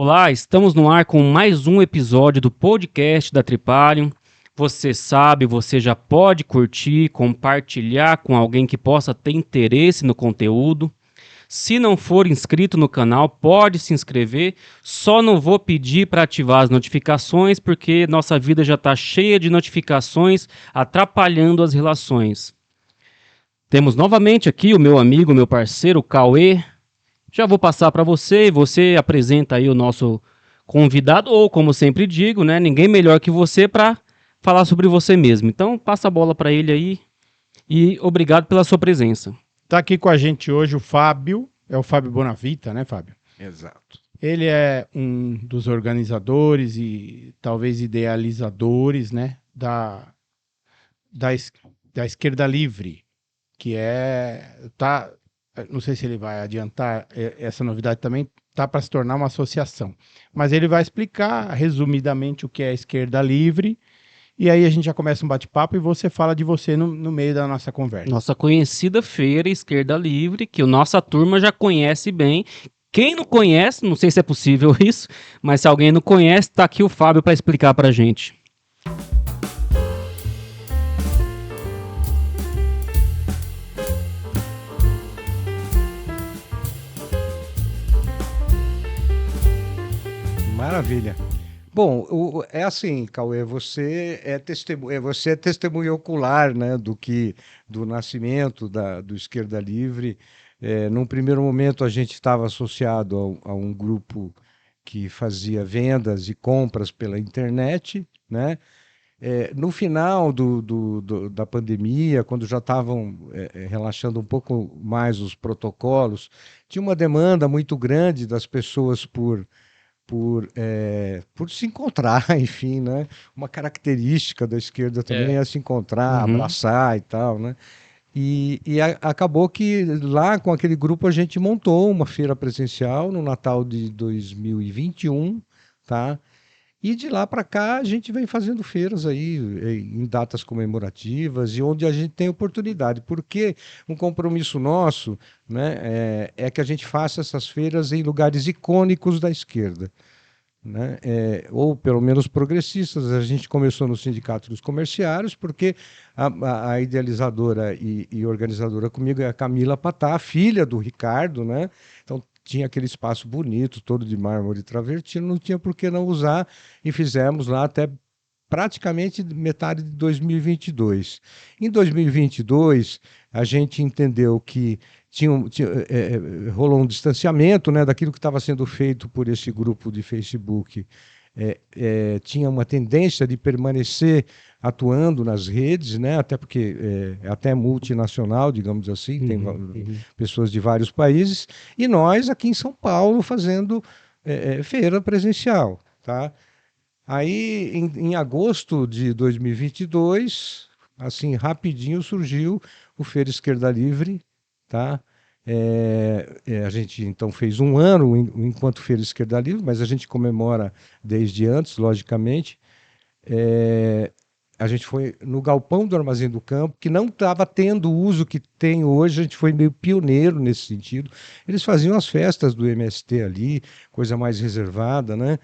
Olá, estamos no ar com mais um episódio do podcast da Tripalium. Você sabe, você já pode curtir, compartilhar com alguém que possa ter interesse no conteúdo. Se não for inscrito no canal, pode se inscrever. Só não vou pedir para ativar as notificações, porque nossa vida já está cheia de notificações, atrapalhando as relações. Temos novamente aqui o meu amigo, meu parceiro, Cauê. Já vou passar para você e você apresenta aí o nosso convidado, ou como sempre digo, né, ninguém melhor que você para falar sobre você mesmo. Então, passa a bola para ele aí e obrigado pela sua presença. Tá aqui com a gente hoje o Fábio, é o Fábio Bonavita, né, Fábio? Exato. Ele é um dos organizadores e talvez idealizadores, né, da Esquerda Livre, que não sei se ele vai adiantar essa novidade também, tá para se tornar uma associação. Mas ele vai explicar resumidamente o que é a Esquerda Livre. E aí a gente já começa um bate-papo e você fala de você no meio da nossa conversa. Nossa conhecida feira Esquerda Livre, que a nossa turma já conhece bem. Quem não conhece, não sei se é possível isso, mas se alguém não conhece, está aqui o Fábio para explicar para a gente. Maravilha. Bom, é assim, Cauê, você é testemunha ocular, né, do nascimento do Esquerda Livre. Num primeiro momento, a gente estava associado a um grupo que fazia vendas e compras pela internet, né? No final da pandemia, quando já estavam relaxando um pouco mais os protocolos, tinha uma demanda muito grande das pessoas por se encontrar, enfim, né? Uma característica da esquerda também é se encontrar, abraçar e tal, né? Acabou que lá com aquele grupo a gente montou uma feira presencial no Natal de 2021, tá? E de lá para cá a gente vem fazendo feiras aí em datas comemorativas e onde a gente tem oportunidade, porque um compromisso nosso, né, é que a gente faça essas feiras em lugares icônicos da esquerda, né? Ou pelo menos progressistas. A gente começou no Sindicato dos Comerciários, porque a idealizadora e organizadora comigo é a Camila Patá, filha do Ricardo, né? Então tinha aquele espaço bonito, todo de mármore travertino, não tinha por que não usar, e fizemos lá até praticamente metade de 2022. Em 2022, a gente entendeu que rolou um distanciamento, né, daquilo que estava sendo feito por esse grupo de Facebook. Tinha uma tendência de permanecer atuando nas redes, né, até porque é até multinacional, digamos assim, tem pessoas de vários países, e nós aqui em São Paulo fazendo feira presencial, tá? Aí, em agosto de 2022, assim, rapidinho surgiu o Feira Esquerda Livre, tá? A gente, então, fez um ano enquanto Feira Esquerda Livre, mas a gente comemora desde antes, logicamente. A gente foi no galpão do Armazém do Campo, que não estava tendo o uso que tem hoje, a gente foi meio pioneiro nesse sentido. Eles faziam as festas do MST ali, coisa mais reservada, né?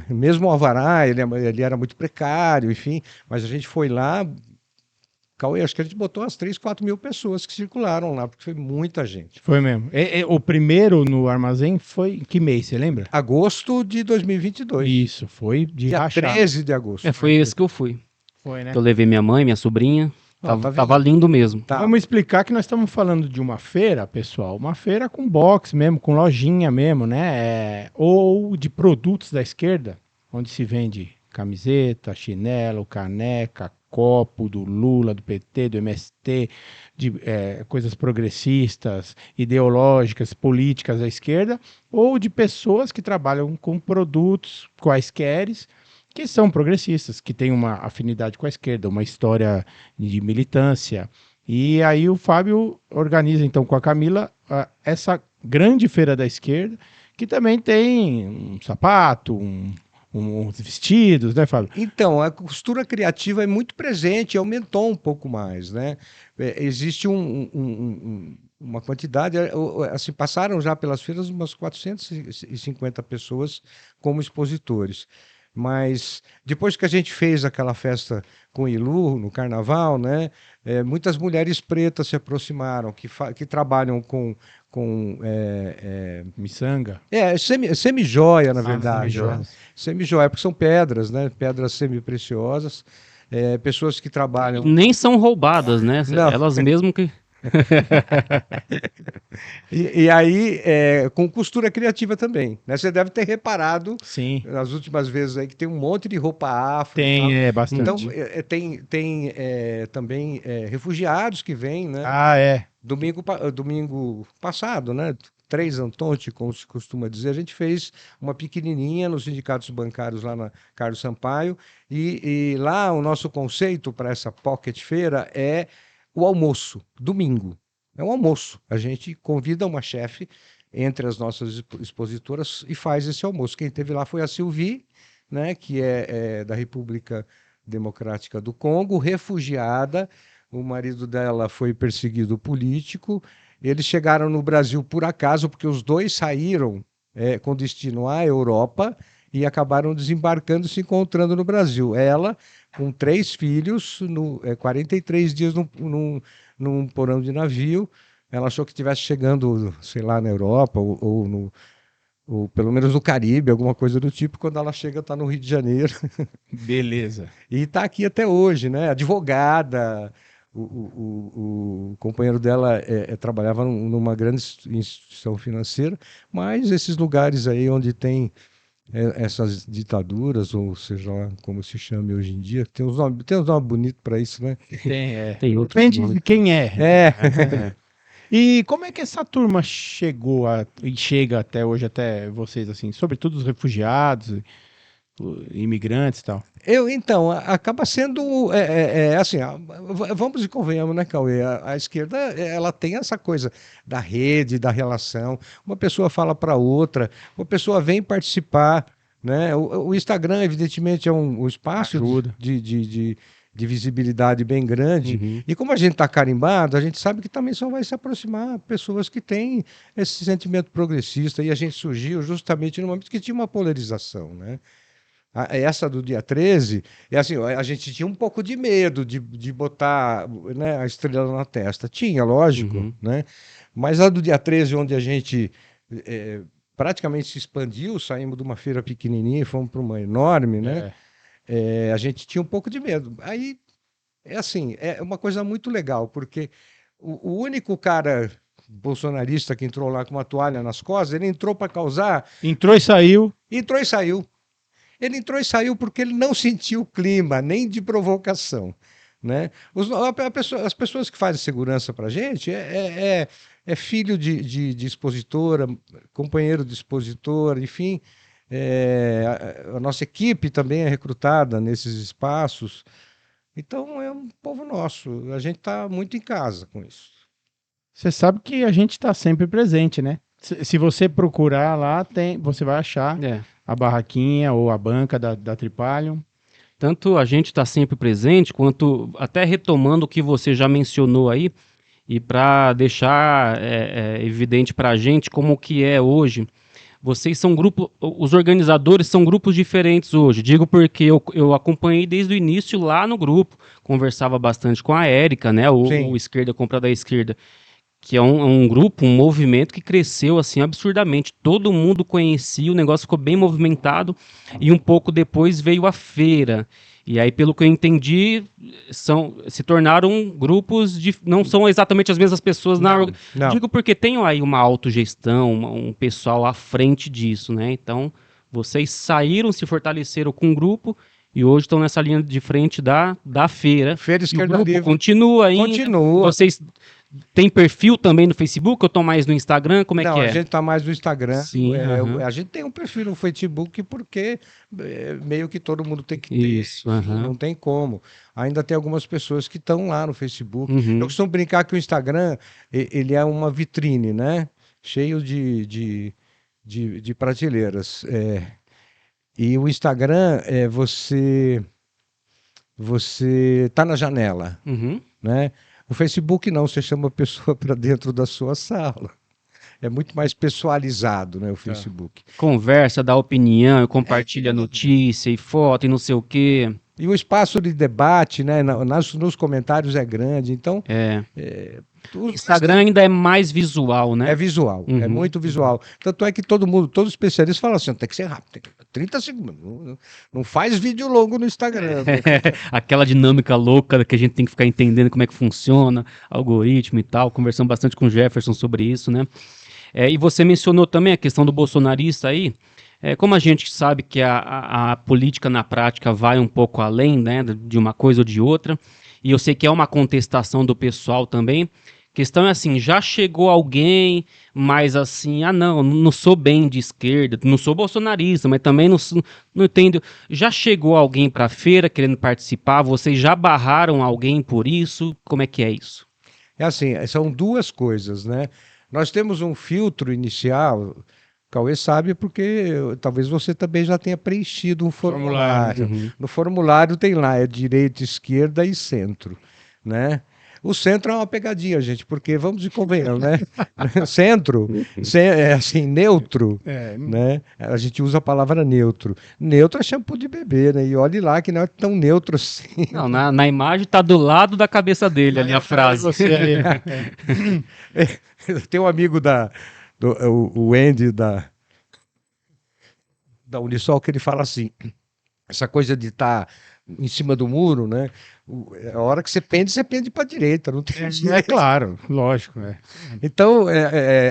Mesmo o alvará, ele era muito precário, enfim, mas a gente foi lá, Cauê, acho que a gente botou umas 3, 4 mil pessoas que circularam lá, porque foi muita gente. Foi mesmo. O primeiro no armazém foi em que mês, você lembra? Agosto de 2022. Isso, foi de Dia rachar. 13 de agosto. Foi esse que eu fui. Foi, né? Eu levei minha mãe, minha sobrinha. Ó, tá Tava lindo mesmo. Tá. Vamos explicar que nós estamos falando de uma feira, pessoal, uma feira com box mesmo, com lojinha mesmo, né? Ou de produtos da esquerda, onde se vende camiseta, chinelo, caneca, copo do Lula, do PT, do MST, de coisas progressistas, ideológicas, políticas da esquerda, ou de pessoas que trabalham com produtos quaisqueres, que são progressistas, que têm uma afinidade com a esquerda, uma história de militância. E aí o Fábio organiza, então, com a Camila, essa grande feira da esquerda, que também tem um sapato, uns vestidos, né, Fábio? Então, a costura criativa é muito presente, aumentou um pouco mais, né? Existe um uma quantidade, assim, passaram já pelas feiras umas 450 pessoas como expositores. Mas depois que a gente fez aquela festa com Ilu, no carnaval, né, muitas mulheres pretas se aproximaram, que trabalham com Miçanga. semi-joia, na verdade. semi-joias. Né? Semi-joia, porque são pedras, né, pedras semi-preciosas, pessoas que trabalham... Nem são roubadas, né? Não. Elas mesmo que... E aí, com costura criativa também, né? Você deve ter reparado Sim. nas últimas vezes aí que tem um monte de roupa afro e Tem, tal. bastante. Então, tem também refugiados que vêm, né? Ah, é. Domingo passado, né? 3 Antonte, como se costuma dizer, a gente fez uma pequenininha nos sindicatos bancários lá na Carlos Sampaio e lá o nosso conceito para essa pocket feira é o almoço, domingo. É um almoço. A gente convida uma chefe entre as nossas expositoras e faz esse almoço. Quem teve lá foi a Sylvie, né, que é da República Democrática do Congo, refugiada. O marido dela foi perseguido político. Eles chegaram no Brasil por acaso, porque os dois saíram com destino à Europa e acabaram desembarcando, se encontrando no Brasil. Ela, com 3 filhos, 43 dias num porão de navio. Ela achou que estivesse chegando, sei lá, na Europa ou pelo menos no Caribe, alguma coisa do tipo. Quando ela chega, está no Rio de Janeiro. Beleza. E está aqui até hoje, né? Advogada. O companheiro dela trabalhava numa grande instituição financeira, mas esses lugares aí onde tem essas ditaduras, ou seja lá como se chame hoje em dia, tem uns nomes bonitos para isso, né? Tem outros Depende nomes. de quem é. É. E como é que essa turma chegou e chega até hoje, até vocês, assim, sobretudo os refugiados, imigrantes e tal? Então, acaba sendo assim, vamos e convenhamos, né, Cauê? A esquerda, ela tem essa coisa da rede, da relação. Uma pessoa fala para outra, uma pessoa vem participar, né? O Instagram, evidentemente, é um espaço Ajuda. de visibilidade bem grande. Uhum. E como a gente está carimbado, a gente sabe que também só vai se aproximar pessoas que têm esse sentimento progressista. E a gente surgiu justamente no momento que tinha uma polarização, né? Essa do dia 13, assim, a gente tinha um pouco de medo de botar, né, a estrela na testa. Tinha, lógico, Uhum. né? Mas a do dia 13, onde a gente praticamente se expandiu, saímos de uma feira pequenininha e fomos para uma enorme, né? A gente tinha um pouco de medo. Aí, assim, é uma coisa muito legal, porque o único cara bolsonarista que entrou lá com uma toalha nas costas, ele entrou para causar, Entrou e saiu. entrou e saiu. Ele entrou e saiu porque ele não sentiu o clima, nem de provocação, né? As pessoas que fazem segurança para a gente é filho de expositora, companheiro de expositor, enfim. A nossa equipe também é recrutada nesses espaços. Então é um povo nosso. A gente está muito em casa com isso. Você sabe que a gente está sempre presente, né? Se você procurar lá, você vai achar a barraquinha ou a banca da Tripalium. Tanto a gente está sempre presente, quanto até retomando o que você já mencionou aí, e para deixar evidente para a gente como que é hoje, vocês são os organizadores são grupos diferentes hoje. Digo porque eu acompanhei desde o início lá no grupo, conversava bastante com a Érica, né, o Esquerda Compra da Esquerda, que é um grupo, um movimento que cresceu assim absurdamente. Todo mundo conhecia, o negócio ficou bem movimentado e um pouco depois veio a feira. E aí, pelo que eu entendi, se tornaram grupos não são exatamente as mesmas pessoas Não. Digo porque tem aí uma autogestão, um pessoal à frente disso, né? Então, vocês saíram, se fortaleceram com o grupo e hoje estão nessa linha de frente da feira. Feira E o Esquerda grupo Livre. continua ainda. Continua. Vocês têm perfil também no Facebook? Eu tô mais no Instagram? Como é Não, que é? a gente está mais no Instagram. Sim, A gente tem um perfil no Facebook porque meio que todo mundo tem que ter. Isso, Enfim, não tem como. Ainda tem algumas pessoas que estão lá no Facebook. Uhum. Eu costumo brincar que o Instagram ele é uma vitrine, né? Cheio de prateleiras. E o Instagram você está na janela, Uhum. né? O Facebook não, você chama a pessoa para dentro da sua sala. É muito mais pessoalizado, né, o Facebook. Conversa, dá opinião, compartilha notícia e foto e não sei o quê. E o espaço de debate, né, nos comentários é grande, então É. o Instagram ainda é mais visual, né? é visual, é muito visual. Tanto é que todo especialista fala assim, tem que ser rápido, tem que 30 segundos, não faz vídeo longo no Instagram. Aquela dinâmica louca que a gente tem que ficar entendendo como é que funciona, algoritmo e tal. Conversamos bastante com o Jefferson sobre isso, né? E você mencionou também a questão do bolsonarista aí. Como a gente sabe que a política na prática vai um pouco além, né, de uma coisa ou de outra, e eu sei que é uma contestação do pessoal também. A questão é assim, já chegou alguém, mas assim, não sou bem de esquerda, não sou bolsonarista, mas também não entendo. Já chegou alguém para a feira querendo participar? Vocês já barraram alguém por isso? Como é que é isso? É assim, são duas coisas, né? Nós temos um filtro inicial, Cauê sabe porque talvez você também já tenha preenchido um formulário. No formulário tem lá, é direita, esquerda e centro, né? O centro é uma pegadinha, gente, porque vamos e convenhamos, né? Centro é assim, neutro, né? A gente usa a palavra neutro. Neutro é shampoo de bebê, né? E olhe lá que não é tão neutro assim. Não, na imagem tá do lado da cabeça dele ali a frase. Tem um amigo o Andy da Unisol que ele fala assim, essa coisa de estar em cima do muro, né? A hora que você pende para a direita, não tem jeito. É claro, lógico. Então,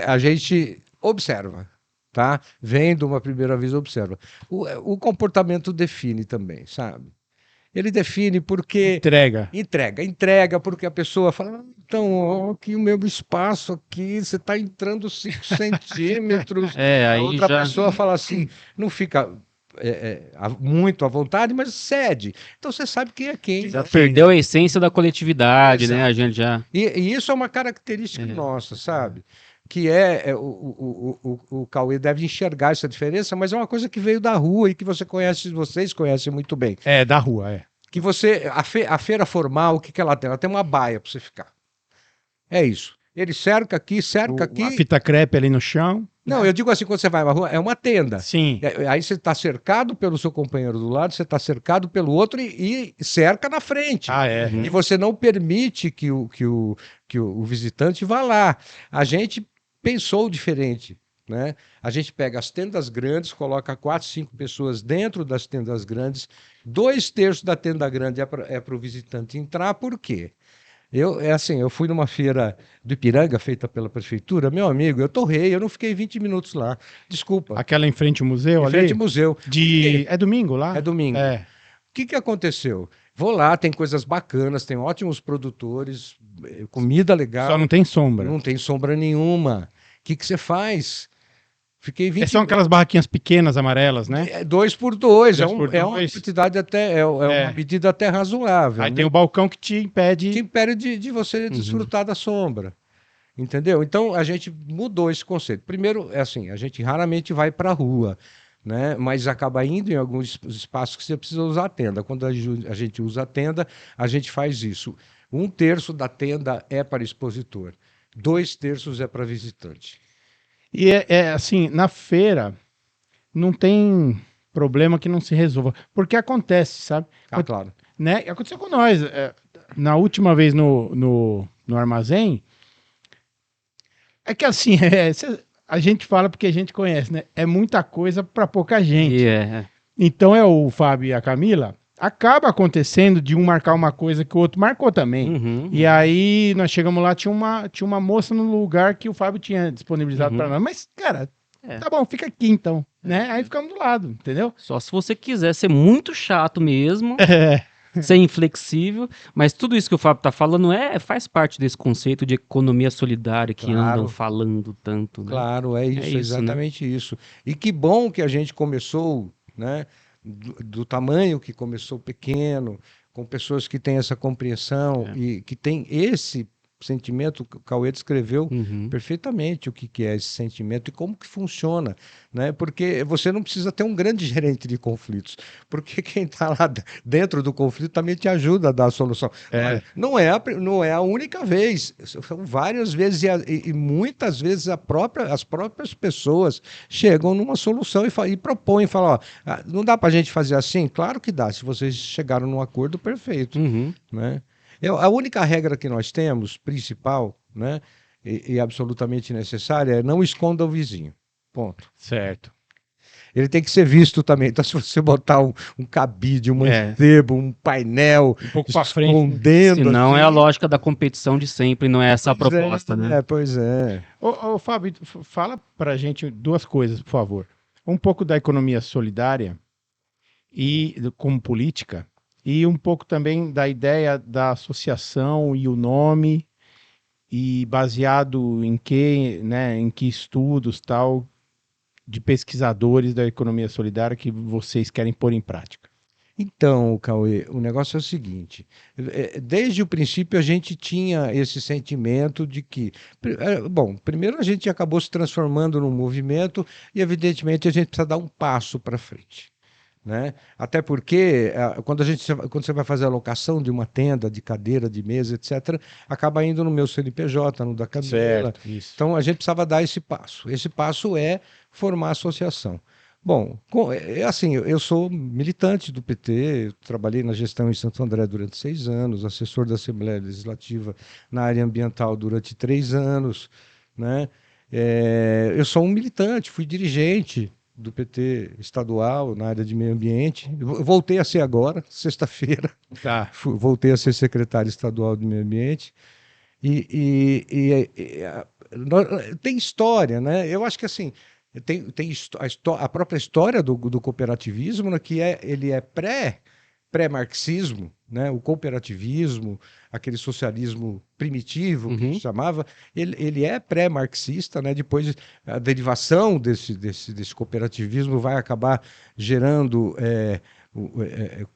a gente observa, tá? Vendo uma primeira vez, observa. O comportamento define também, sabe? Ele define porque... Entrega, porque a pessoa fala, então, ó, aqui o meu espaço aqui, você está entrando 5 centímetros. A aí outra já... pessoa fala assim, não fica muito à vontade, mas cede. Então você sabe quem é quem. Já perdeu a essência da coletividade, né? A gente já... E isso é uma característica nossa, sabe? Que o Cauê deve enxergar essa diferença, mas é uma coisa que veio da rua e que vocês conhecem muito bem. É, da rua, Que a feira formal, o que ela tem? Ela tem uma baia para você ficar. É isso. Ele cerca aqui. A fita crepe ali no chão. Não, eu digo assim, quando você vai na rua, é uma tenda. Sim. Aí você está cercado pelo seu companheiro do lado, você está cercado pelo outro e cerca na frente. E você não permite que o visitante vá lá. A gente pensou diferente, né? A gente pega as tendas grandes, coloca 4, 5 pessoas dentro das tendas grandes, 2/3 da tenda grande é para o visitante entrar, por quê? Eu fui numa feira do Ipiranga, feita pela prefeitura, meu amigo, eu torrei, eu não fiquei 20 minutos lá, desculpa. Aquela em frente ao museu ali? Em frente ao museu. É domingo lá? É domingo. O que aconteceu? Vou lá, tem coisas bacanas, tem ótimos produtores, comida legal. Só não tem sombra. Não tem sombra nenhuma. O que você faz? Fiquei 20 São aquelas barraquinhas pequenas, amarelas, né? 2x2, é uma quantidade até, uma medida até razoável. Aí né? tem o balcão que te impede de você desfrutar da sombra. Entendeu? Então a gente mudou esse conceito. Primeiro, é assim, a gente raramente vai para a rua, né? Mas acaba indo em alguns espaços que você precisa usar a tenda. Quando a gente usa a tenda, a gente faz isso. 1/3 da tenda é para expositor, 2/3 é para visitante. E assim, na feira não tem problema que não se resolva, porque acontece, sabe? Claro. Né? Aconteceu com nós. Na última vez no armazém, é que assim, a gente fala porque a gente conhece, né? É muita coisa para pouca gente. Então o Fábio e a Camila, acaba acontecendo de um marcar uma coisa que o outro marcou também. E aí nós chegamos lá, tinha uma moça no lugar que o Fábio tinha disponibilizado para nós. Mas, cara, tá bom, fica aqui então. Né? Aí ficamos do lado, entendeu? Só se você quiser ser muito chato mesmo, ser inflexível, mas tudo isso que o Fábio tá falando faz parte desse conceito de economia solidária que andam falando tanto. Né? Claro, é isso, exatamente isso. E que bom que a gente começou, né? Do tamanho que começou pequeno, com pessoas que têm essa compreensão e que têm esse sentimento, o Cauê descreveu Uhum. perfeitamente o que que é esse sentimento e como que funciona, né? Porque você não precisa ter um grande gerente de conflitos, porque quem está lá dentro do conflito também te ajuda a dar a solução. Olha, não é a única vez, são várias vezes e muitas vezes as próprias pessoas chegam numa solução e propõem, falam, ó, não dá para a gente fazer assim? Claro que dá, se vocês chegaram num acordo perfeito, Uhum. né? A única regra que nós temos, principal, né, e absolutamente necessária, é não esconda o vizinho. Ponto. Certo. Ele tem que ser visto também. Então, se você botar um cabide, um mancebo, um painel, Um pouco para frente, né? escondendo Senão é a assim, lógica da competição de sempre, não é essa a pois proposta, né? pois é. Ô, Fábio, fala pra gente duas coisas, por favor. Um pouco da economia solidária e como política, e um pouco também da ideia da associação e o nome, e baseado em que, né, em que estudos tal de pesquisadores da economia solidária que vocês querem pôr em prática. Então, Cauê, o negócio é o seguinte: desde o princípio a gente tinha esse sentimento de que, bom, primeiro a gente acabou se transformando num movimento e, evidentemente, a gente precisa dar um passo para frente. Né? Até porque quando você vai fazer a locação de uma tenda, de cadeira, de mesa, etc., acaba indo no meu CNPJ, no da Camila. Isso. Então a gente precisava dar esse passo. Esse passo é formar associação. Bom, assim, eu sou militante do PT, eu trabalhei na gestão em Santo André durante 6 anos, assessor da Assembleia Legislativa na área ambiental durante 3 anos, né? Eu sou um militante, fui dirigente do PT estadual na área de meio ambiente. Eu voltei a ser agora, sexta-feira, Tá. voltei a ser secretário estadual de meio ambiente. Tem história, né? Eu acho que assim, a própria história do cooperativismo, né, ele é pré-marxismo, né? O cooperativismo, aquele socialismo primitivo que a Uhum. gente chamava, ele é pré-marxista, né? Depois a derivação desse cooperativismo vai acabar gerando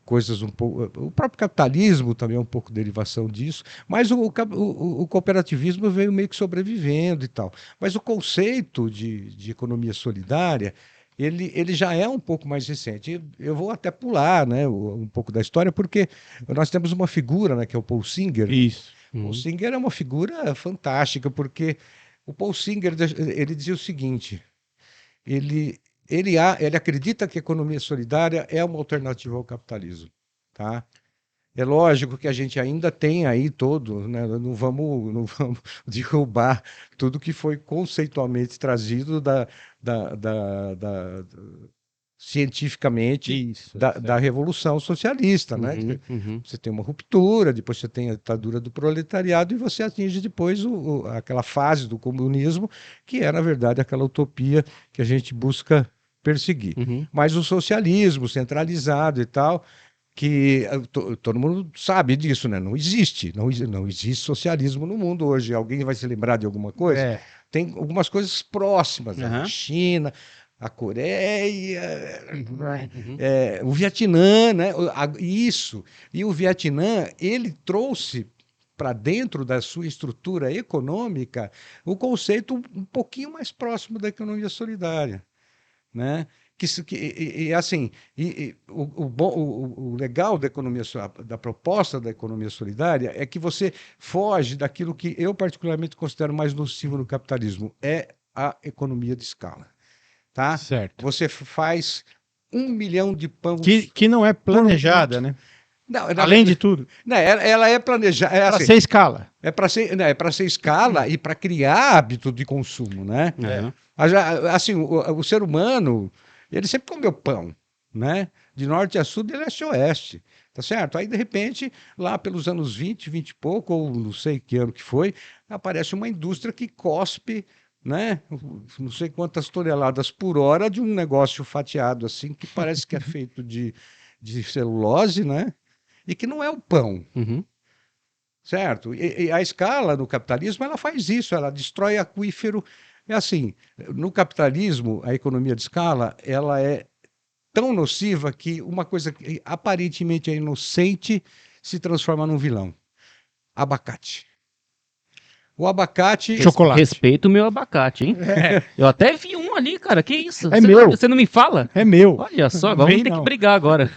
coisas um pouco. O próprio capitalismo também é um pouco derivação disso, mas o cooperativismo veio meio que sobrevivendo e tal. Mas o conceito de economia solidária ele já é um pouco mais recente. Eu vou até pular, né, um pouco da história, porque nós temos uma figura, né, que é o Paul Singer. Isso. Paul Uhum. Singer é uma figura fantástica, porque o Paul Singer ele dizia o seguinte: ele, ele acredita que a economia solidária é uma alternativa ao capitalismo, tá? É lógico que a gente ainda tem aí todo, né? Não vamos derrubar tudo que foi conceitualmente trazido cientificamente Isso. da Revolução Socialista, né? Uhum. Uhum. Você tem uma ruptura, depois você tem a ditadura do proletariado e você atinge depois aquela fase do comunismo, que é, na verdade, aquela utopia que a gente busca perseguir. Uhum. Mas o socialismo centralizado e tal, que todo mundo sabe disso, né? Não existe socialismo no mundo hoje. Alguém vai se lembrar de alguma coisa? É. Tem algumas coisas próximas, né? A Aham. China, a Coreia, Uhum. o Vietnã, né? Isso. E o Vietnã, ele trouxe para dentro da sua estrutura econômica o conceito um pouquinho mais próximo da economia solidária, né? Assim, o legal da da proposta da economia solidária é que você foge daquilo que eu particularmente considero mais nocivo no capitalismo, é a economia de escala, tá? Certo. Você faz 1 milhão de pães Que não é por planejada, minuto. né? Não, Além de tudo, não, ela é planejada, para assim, ser escala. é para ser escala e para criar hábito de consumo, né? É. Assim, o ser humano, ele sempre comeu pão, né? De norte a sul, de leste a oeste, tá certo? Aí, de repente, lá pelos anos 20 e pouco, ou não sei que ano que foi, aparece uma indústria que cospe, né? Não sei quantas toneladas por hora de um negócio fatiado assim, que parece que é feito de celulose, né? E que não é o pão, Uhum. certo? E a escala no capitalismo, ela faz isso, ela destrói aquífero. É assim, no capitalismo, a economia de escala, ela é tão nociva que uma coisa que aparentemente é inocente se transforma num vilão. Abacate. O abacate... Chocolate. Respeita o meu abacate, hein? Eu até vi um ali, cara. Que isso? É Você meu. Você não me fala? É meu. Olha só, Não agora vem, vamos ter não. que brigar agora.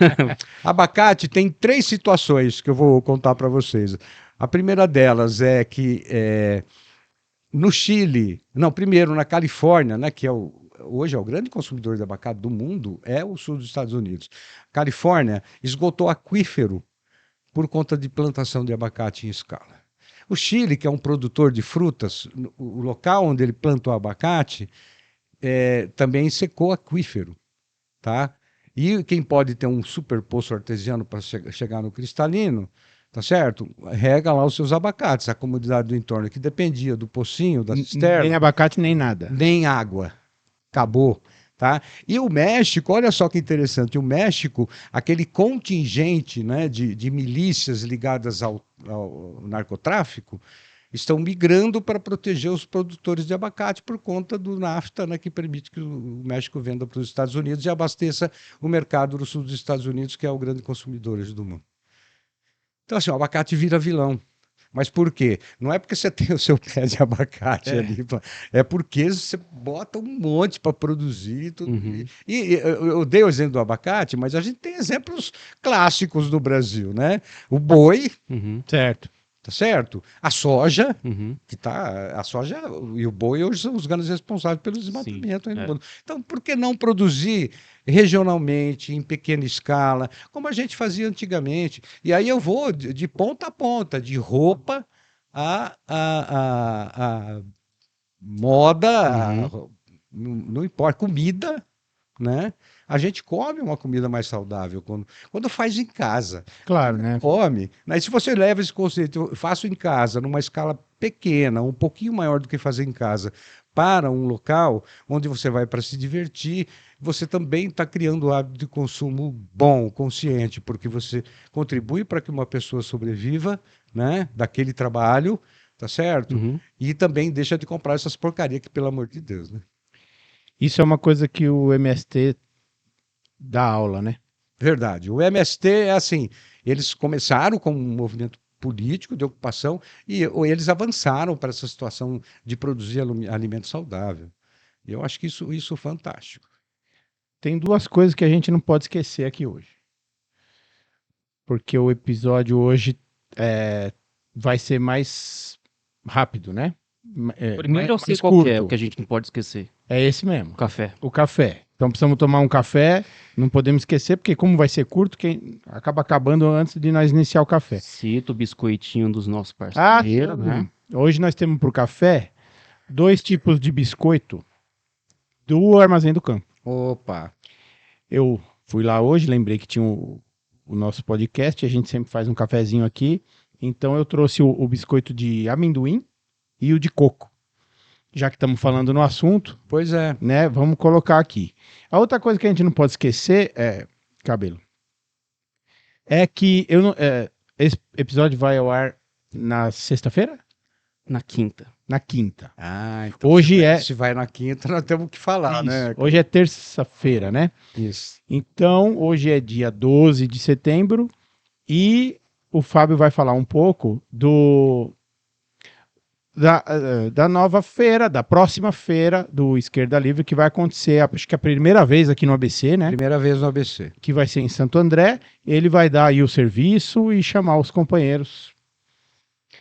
Abacate tem 3 situações que eu vou contar para vocês. A primeira delas é que no Chile, não, primeiro na Califórnia, né, que hoje é o grande consumidor de abacate do mundo, é o sul dos Estados Unidos. Califórnia esgotou aquífero por conta de plantação de abacate em escala. O Chile, que é um produtor de frutas, o local onde ele plantou abacate também secou aquífero, tá? E quem pode ter um super poço artesiano para chegar no cristalino, tá certo? Rega lá os seus abacates. A comunidade do entorno que dependia do pocinho, da cisterna, Nem abacate, nem nada. nem água. Acabou. Tá? E o México, olha só que interessante, o México, aquele contingente, né, de milícias ligadas ao narcotráfico, estão migrando para proteger os produtores de abacate por conta do NAFTA, né, que permite que o México venda para os Estados Unidos e abasteça o mercado do sul dos Estados Unidos, que é o grande consumidor hoje do mundo. Então, assim, o abacate vira vilão. Mas por quê? Não é porque você tem o seu pé de abacate ali, é porque você bota um monte para produzir e tudo. Uhum. E eu dei o exemplo do abacate, mas a gente tem exemplos clássicos do Brasil, né? O boi, Uhum. Certo. tá certo? A soja, Uhum. a soja e o boi hoje são os grandes responsáveis pelo desmatamento aí no é. mundo. Então, por que não produzir regionalmente, em pequena escala, como a gente fazia antigamente? E aí eu vou de ponta a ponta, de roupa a moda, não importa, comida, né? A gente come uma comida mais saudável quando faz em casa. Claro, né? Come. Mas se você leva esse conceito, eu faço em casa, numa escala pequena, um pouquinho maior do que fazer em casa, para um local onde você vai para se divertir, você também está criando um hábito de consumo bom, consciente, porque você contribui para que uma pessoa sobreviva, né, daquele trabalho, tá certo? Uhum. E também deixa de comprar essas porcarias que, pelo amor de Deus, né? Isso é uma coisa que o MST dá aula, né? Verdade. O MST é assim, eles começaram como um movimento político de ocupação e eles avançaram para essa situação de produzir alimento saudável. E eu acho que isso é fantástico. Tem 2 coisas que a gente não pode esquecer aqui hoje. Porque o episódio hoje vai ser mais rápido, né? Primeiro eu sei mais qual que é curto. o que a gente não pode esquecer. É esse mesmo. O café. O café. Então precisamos tomar um café, não podemos esquecer, porque como vai ser curto, quem acaba acabando antes de nós iniciar o café. Cita o biscoitinho dos nossos Ah, parceiros, né? Hoje nós temos para o café 2 tipos de biscoito do Armazém do Campo. Opa! Eu fui lá hoje, lembrei que tinha o nosso podcast, a gente sempre faz um cafezinho aqui, então eu trouxe o biscoito de amendoim e o de coco. Já que estamos falando no assunto, Pois é. né, vamos colocar aqui. A outra coisa que a gente não pode esquecer Cabelo, é que esse episódio vai ao ar na sexta-feira? Na quinta. Na quinta. Ah, então Hoje se vai na quinta, nós temos que falar, né? Hoje é terça-feira, né? Isso. Então, hoje é dia 12 de setembro e o Fábio vai falar um pouco da nova feira, da próxima feira do Esquerda Livre, que vai acontecer, acho que é a primeira vez aqui no ABC, né? Primeira vez no ABC. Que vai ser em Santo André. Ele vai dar aí o serviço e chamar os companheiros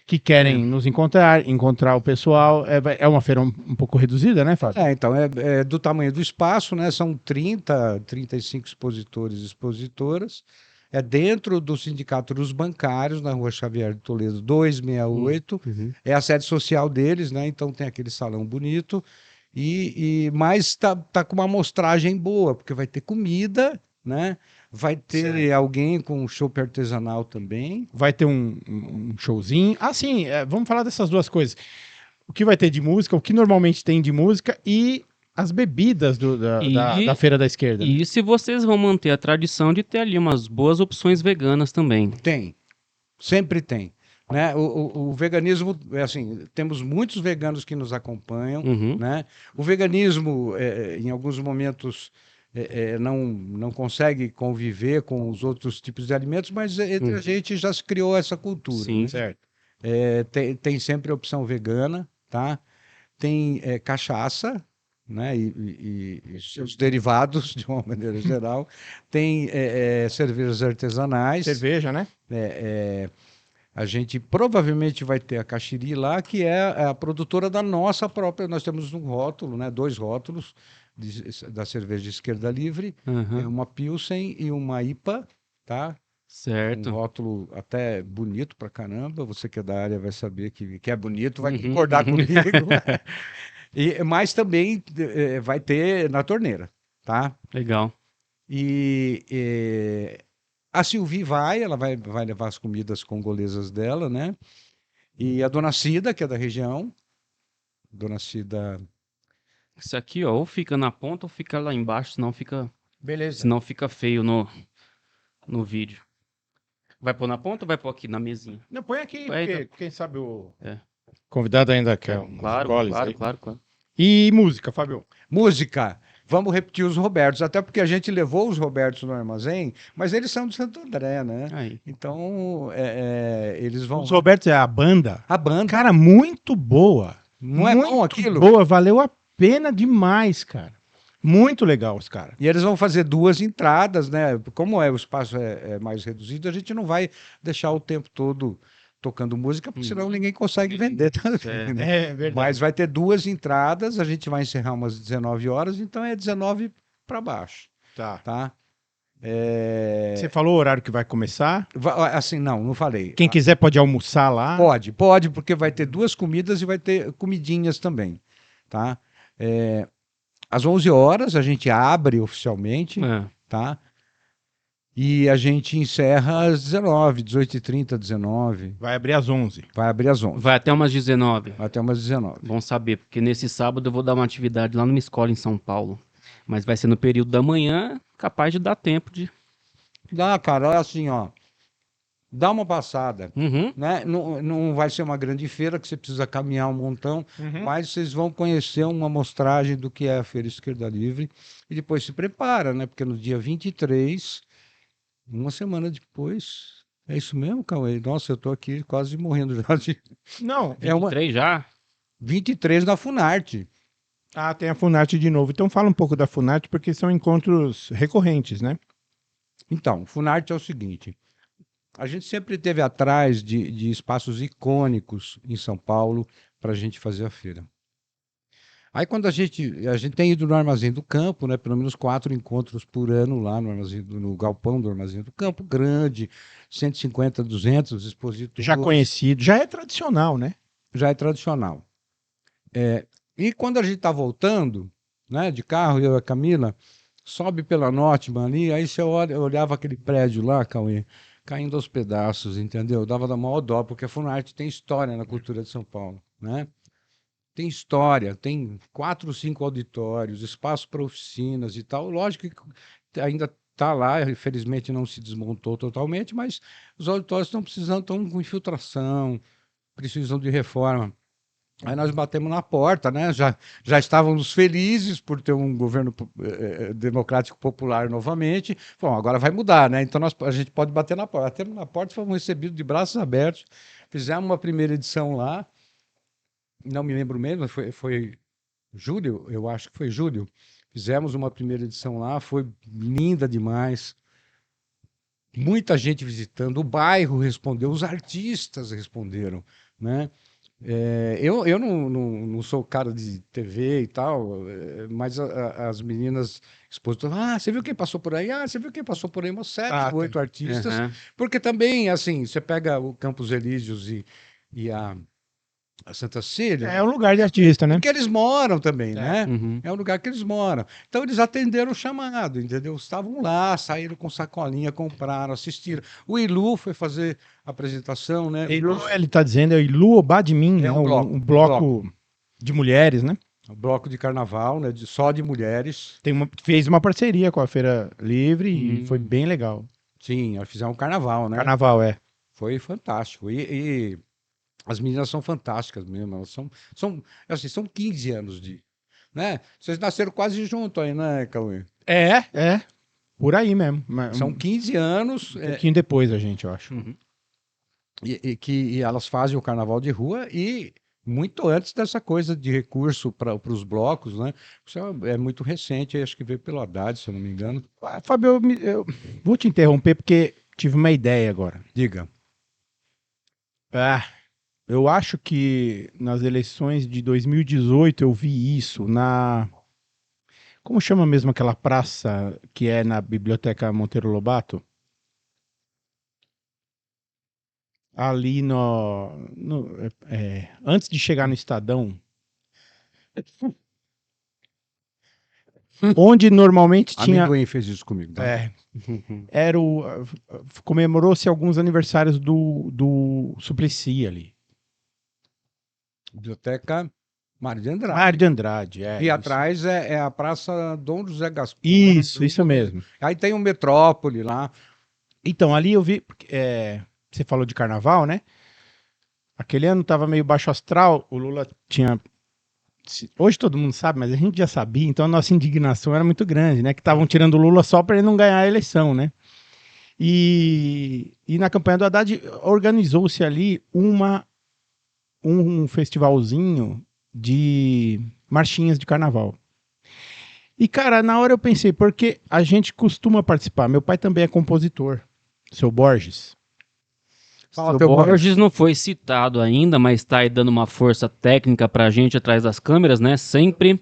que querem nos encontrar o pessoal. É uma feira um pouco reduzida, né, Fábio? Então, é do tamanho do espaço, né? São 35 expositores e expositoras. É dentro do Sindicato dos Bancários, na Rua Xavier de Toledo 268. É a sede social deles, né? Então tem aquele salão bonito. Mas tá com uma amostragem boa, porque vai ter comida, né? Vai ter alguém com um chopp artesanal também. Vai ter um showzinho. Ah, sim, vamos falar dessas 2 coisas. O que vai ter de música, o que normalmente tem de música e as bebidas da Feira da Esquerda. E se vocês vão manter a tradição de ter ali umas boas opções veganas também. Tem, sempre tem. Né? O veganismo, assim, temos muitos veganos que nos acompanham. Né? O veganismo, em alguns momentos, não consegue conviver com os outros tipos de alimentos, mas entre a gente já se criou essa cultura. Sim. Né? Certo. Tem sempre a opção vegana, tá? Tem cachaça, né? E seus derivados, de uma maneira geral. Tem cervejas artesanais. Cerveja, né? A gente provavelmente vai ter a Caxiri lá, que é a produtora da nossa própria. Nós temos um rótulo, né? 2 rótulos da cerveja Esquerda Livre. Aham. É uma Pilsen e uma IPA, tá? Um Certo. rótulo até bonito pra caramba. Você que é da área vai saber que é bonito, vai Uhum. concordar comigo. Mas também vai ter na torneira, tá? Legal. E a Silvi ela vai levar as comidas congolesas dela, né? E a Dona Cida, que é da região. Dona Cida. Isso aqui, ó, ou fica na ponta ou fica lá embaixo, Beleza. senão fica feio no vídeo. Vai pôr na ponta ou vai pôr aqui na mesinha? Não, põe aqui, Vai, porque então. quem sabe o É. convidado ainda quer umas Claro, goles claro, aí. claro, claro. E música, Fábio? Música. Vamos repetir os Robertos, até porque a gente levou os Robertos no armazém, mas eles são de Santo André, né? Aí. Então, eles vão. Os Robertos é a banda. A banda. Cara, muito boa. Não é bom aquilo? Boa, valeu a pena demais, cara. Muito legal os caras. E eles vão fazer 2 entradas, né? Como o espaço é mais reduzido, a gente não vai deixar o tempo todo tocando música, porque senão ninguém consegue vender também, né? É verdade. Mas vai ter 2 entradas, a gente vai encerrar umas 19 horas, então é 19 para baixo, Tá. tá? Você falou o horário que vai começar? Assim, não falei. Quem quiser pode almoçar lá. Pode, porque vai ter 2 comidas e vai ter comidinhas também, tá? Às 11 horas a gente abre oficialmente, É. tá? E a gente encerra às 19, 18h30, 19. Vai abrir às 11. Vai abrir às 11, Vai até umas 19. até umas 19. Bom saber, porque nesse sábado eu vou dar uma atividade lá numa escola em São Paulo. Mas vai ser no período da manhã, capaz de dar tempo de. Dá, cara, é assim, ó. Dá uma passada, Uhum. né? Não vai ser uma grande feira que você precisa caminhar um montão, mas vocês vão conhecer uma amostragem do que é a Feira Esquerda Livre e depois se prepara, né? Porque no dia 23, uma semana depois, é isso mesmo, Cauê? Nossa, eu tô aqui quase morrendo já de... Não. É uma 3 já? 23 na Funarte. Ah, tem a Funarte de novo. Então fala um pouco da Funarte, porque são encontros recorrentes, né? Então, Funarte é o seguinte, a gente sempre teve atrás de espaços icônicos em São Paulo para a gente fazer a feira. Aí quando a gente tem ido no Armazém do Campo, né, pelo menos 4 encontros por ano lá no galpão do Armazém do Campo, grande, 150, 200 expositores. Já conhecido, já é tradicional, né? Já é tradicional. E quando a gente está voltando, né, de carro, eu e a Camila, sobe pela Norteman ali, aí você olhava aquele prédio lá, Cauê, caindo aos pedaços, entendeu? Dava da maior dó, porque a Funarte tem história na cultura de São Paulo, né? Tem história, tem 4 ou 5 auditórios, espaço para oficinas e tal. Lógico que ainda está lá, infelizmente não se desmontou totalmente, mas os auditórios estão com infiltração, precisam de reforma. Aí nós batemos na porta, né? Já estávamos felizes por ter um governo democrático popular novamente. Bom, agora vai mudar, né? Então a gente pode bater na porta. Batemos na porta, fomos recebidos de braços abertos. Fizemos uma primeira edição lá. Não me lembro mesmo, foi julho, eu acho que foi julho. Fizemos uma primeira edição lá, foi linda demais. Muita gente visitando, o bairro respondeu, os artistas responderam, né? Eu não sou cara de TV e tal, mas as meninas expositoras, você viu quem passou por aí? Você viu quem passou por aí? Umas 7, 8 artistas. Uhum. Porque também, assim, você pega o Campos Elíseos e a Santa Cecília, É um lugar de artista, né? porque eles moram também, né? Uhum. É o lugar que eles moram. Então eles atenderam o chamado, entendeu? Estavam lá, saíram com sacolinha, compraram, assistiram. O Ilu foi fazer a apresentação, né? Ele tá dizendo, é o Ilu Obadmin, né? Um bloco de mulheres, né? Um bloco de carnaval, né? Só de mulheres. Fez uma parceria com a Feira Livre e foi bem legal. Sim, elas fizeram um carnaval, né? Carnaval, Foi fantástico. E as meninas são fantásticas mesmo. Elas assim, são 15 anos de... Né? Vocês nasceram quase junto aí, né, Cauê? É. Por aí mesmo. São 15 anos. Um pouquinho depois a gente, eu acho. Uhum. e elas fazem o carnaval de rua e muito antes dessa coisa de recurso para os blocos, né? Isso é muito recente, acho que veio pelo Haddad, se eu não me engano. Fábio, eu vou te interromper porque tive uma ideia agora. Diga. Ah, eu acho que nas eleições de 2018 eu vi isso na. Como chama mesmo aquela praça que é na Biblioteca Monteiro Lobato? Ali antes de chegar no Estadão, onde normalmente tinha. Amendoim fez isso comigo, tá? É, era o. Comemorou-se alguns aniversários do Suplicy ali. Biblioteca Mário de Andrade. Mário de Andrade, E isso. atrás é a Praça Dom José Gaspar. Isso mesmo. Aí tem o Metrópole lá. Então, ali eu vi. Você falou de carnaval, né? Aquele ano tava meio baixo astral, o Lula tinha. Hoje todo mundo sabe, mas a gente já sabia, então a nossa indignação era muito grande, né? Que estavam tirando o Lula só para ele não ganhar a eleição, né? E na campanha do Haddad organizou-se ali um festivalzinho de marchinhas de carnaval. E, cara, na hora eu pensei, porque a gente costuma participar. Meu pai também é compositor, seu Borges. O Borges não foi citado ainda, mas está aí dando uma força técnica pra gente atrás das câmeras, né? Sempre.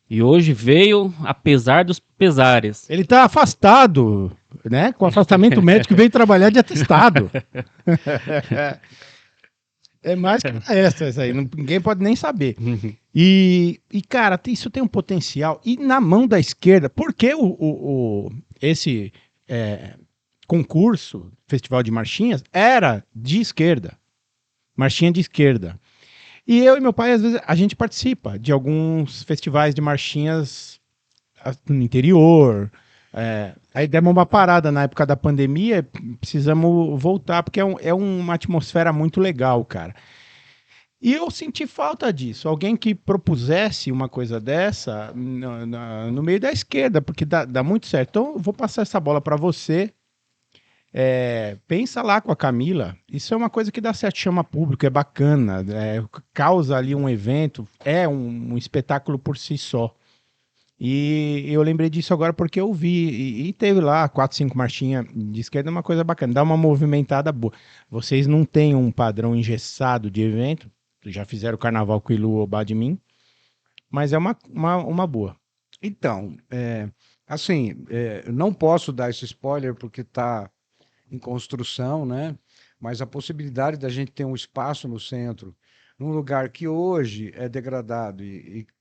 E hoje veio, apesar dos pesares. Ele tá afastado, né? Com afastamento médico, veio trabalhar de atestado. É mais que essa aí, ninguém pode nem saber. E cara, isso tem um potencial. E na mão da esquerda, porque esse concurso, Festival de Marchinhas, era de esquerda. Marchinha de esquerda. E eu e meu pai, às vezes, a gente participa de alguns festivais de marchinhas no interior. Aí demos uma parada na época da pandemia, precisamos voltar, porque é uma atmosfera muito legal, cara. E eu senti falta disso, alguém que propusesse uma coisa dessa no meio da esquerda, porque dá muito certo. Então, eu vou passar essa bola para você. Pensa lá com a Camila, isso é uma coisa que dá certo, chama público, é bacana, causa ali um evento, é um espetáculo por si só. E eu lembrei disso agora porque eu vi, e teve lá 4, 5 marchinhas de esquerda, uma coisa bacana, dá uma movimentada boa. Vocês não têm um padrão engessado de evento, já fizeram o carnaval com o Ilu Obá de mim, mas é uma boa. Então, assim, não posso dar esse spoiler porque está em construção, né? Mas a possibilidade da gente ter um espaço no centro, num lugar que hoje é degradado,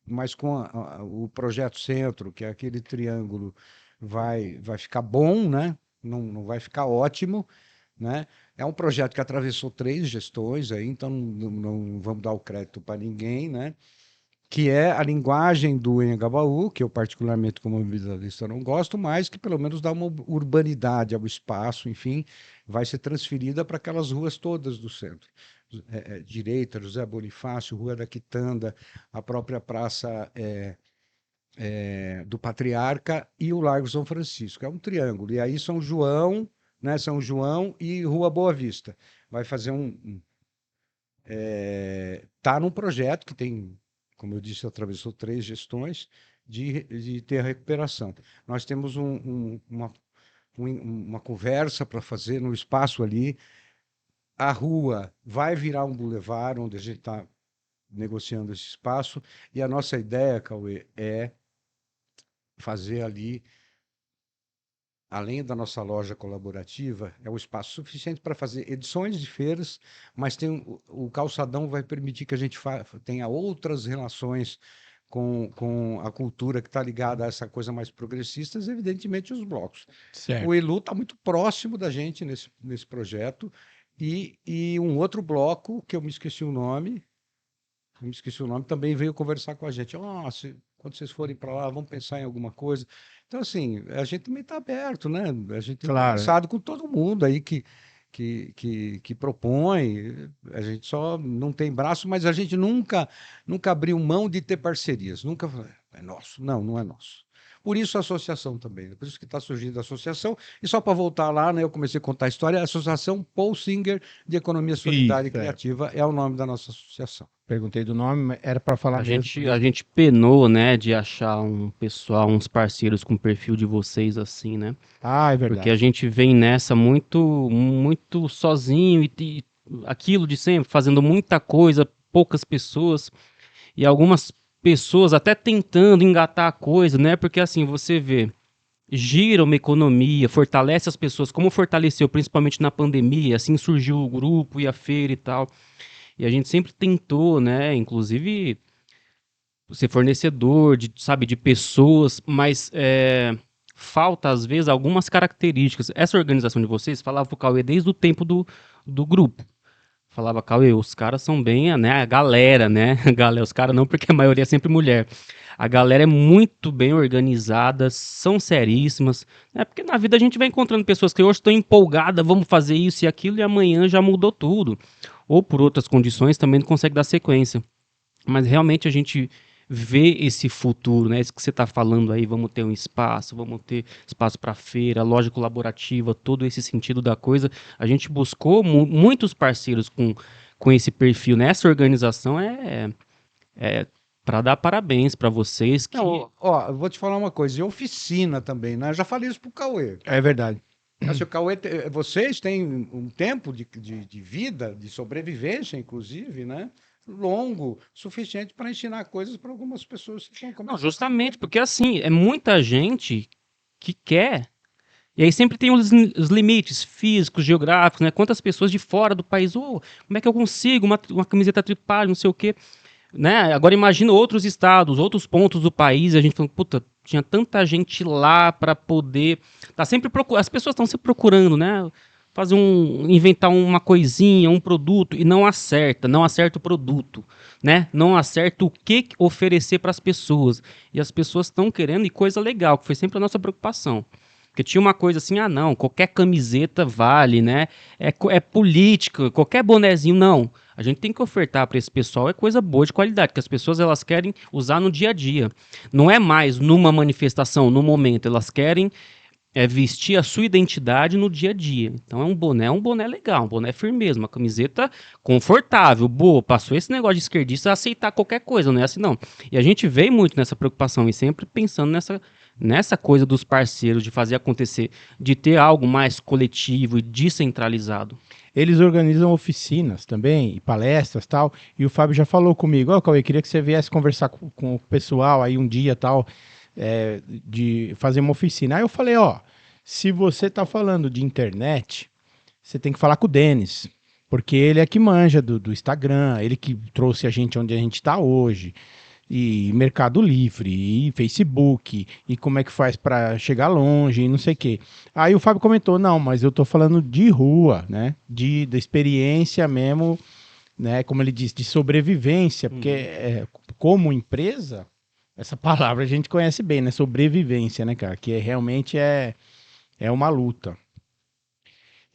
mas com o projeto centro, que é aquele triângulo, vai ficar bom, né? Não vai ficar ótimo, né? É um projeto que atravessou 3 gestões aí, então não vamos dar o crédito para ninguém, né? Que é a linguagem do Engabaú, que eu particularmente como ambientalista não gosto, mas que pelo menos dá uma urbanidade ao espaço, enfim, vai ser transferida para aquelas ruas todas do centro. Direita, José Bonifácio, Rua da Quitanda, a própria Praça do Patriarca e o Largo São Francisco. É um triângulo. E aí São João, né, São João e Rua Boa Vista. Vai fazer tá num projeto que tem, como eu disse, atravessou 3 gestões de ter a recuperação. Nós temos uma conversa para fazer no espaço ali. A rua vai virar um bulevar, onde a gente está negociando esse espaço, e a nossa ideia, Cauê, é fazer ali, além da nossa loja colaborativa, é um espaço suficiente para fazer edições de feiras, mas o calçadão vai permitir que a gente tenha outras relações com a cultura que está ligada a essa coisa mais progressista, evidentemente os blocos. Certo. O Elu está muito próximo da gente nesse projeto, e um outro bloco, que eu me esqueci o nome, também veio conversar com a gente. Quando vocês forem para lá, vamos pensar em alguma coisa. Então, assim, a gente também está aberto, né? A gente tem conversado com todo mundo aí que propõe. A gente só não tem braço, mas a gente nunca abriu mão de ter parcerias. Nunca é nosso. Não é nosso. Por isso a associação também, por isso que está surgindo a associação. E só para voltar lá, né, eu comecei a contar a história, a Associação Paul Singer de Economia Solidária e Criativa é o nome da nossa associação. Perguntei do nome, mas era para falar mesmo. A gente penou, né, de achar um pessoal, uns parceiros com o perfil de vocês assim, né? Ah, é Porque verdade. a gente vem nessa muito sozinho e aquilo de sempre, fazendo muita coisa, poucas pessoas e algumas pessoas até tentando engatar a coisa, né? Porque assim, você vê, gira uma economia, fortalece as pessoas, como fortaleceu principalmente na pandemia, assim surgiu o grupo e a feira e tal. E a gente sempre tentou, né, inclusive ser fornecedor de, sabe, de pessoas, mas falta às vezes algumas características. Essa organização de vocês falava pro Cauê desde o tempo do grupo. Falava, Cauê, os caras são bem, né, a galera, né, galera, os caras não, porque a maioria é sempre mulher. A galera é muito bem organizada, são seríssimas, né, porque na vida a gente vai encontrando pessoas que hoje estão empolgadas, vamos fazer isso e aquilo, e amanhã já mudou tudo. Ou por outras condições também não consegue dar sequência. Mas realmente a gente vê esse futuro, né? Isso que você está falando aí, vamos ter um espaço, vamos ter espaço para feira, loja colaborativa, todo esse sentido da coisa. A gente buscou muitos parceiros com esse perfil, né? Essa organização é para dar parabéns para vocês que Não, ó, eu vou te falar uma coisa, e oficina também, né? Eu já falei isso pro Cauê. É verdade. Assim, o Cauê, vocês têm um tempo de vida, de sobrevivência, inclusive, né? Longo, suficiente para ensinar coisas para algumas pessoas que estão não, começando. justamente porque assim, é muita gente que quer. E aí sempre tem os limites físicos, geográficos, né? Quantas pessoas de fora do país, oh, como é que eu consigo uma camiseta Tripalho, não sei o quê, né? Agora imagina outros estados, outros pontos do país, e a gente falando, puta, tinha tanta gente lá para poder, tá sempre procurando, as pessoas estão sempre procurando, né? Inventar uma coisinha, um produto e não acerta o produto, né? Não acerta o que oferecer para as pessoas. E as pessoas estão querendo e coisa legal, que foi sempre a nossa preocupação. Porque tinha uma coisa assim, ah não, qualquer camiseta vale, né? É política, qualquer bonezinho, não. A gente tem que ofertar para esse pessoal é coisa boa de qualidade, que as pessoas elas querem usar no dia a dia. Não é mais numa manifestação, no momento, elas querem vestir a sua identidade no dia a dia. Então é um boné legal, um boné firmeza, uma camiseta confortável, boa. Passou esse negócio de esquerdista a aceitar qualquer coisa, não é assim não. E a gente veio muito nessa preocupação e sempre pensando nessa coisa dos parceiros, de fazer acontecer, de ter algo mais coletivo e descentralizado. Eles organizam oficinas também, e palestras tal. E o Fábio já falou comigo, ó, Cauê, queria que você viesse conversar com o pessoal aí um dia tal, de fazer uma oficina. Aí eu falei, ó, se você tá falando de internet, você tem que falar com o Denis, porque ele é que manja do Instagram, ele que trouxe a gente onde a gente tá hoje. E Mercado Livre, e Facebook, e como é que faz para chegar longe, e não sei o quê. Aí o Fábio comentou, não, mas eu tô falando de rua, né? Da experiência mesmo, né? Como ele disse, de sobrevivência, porque como empresa, essa palavra a gente conhece bem, né? Sobrevivência, né, cara? Que realmente é uma luta.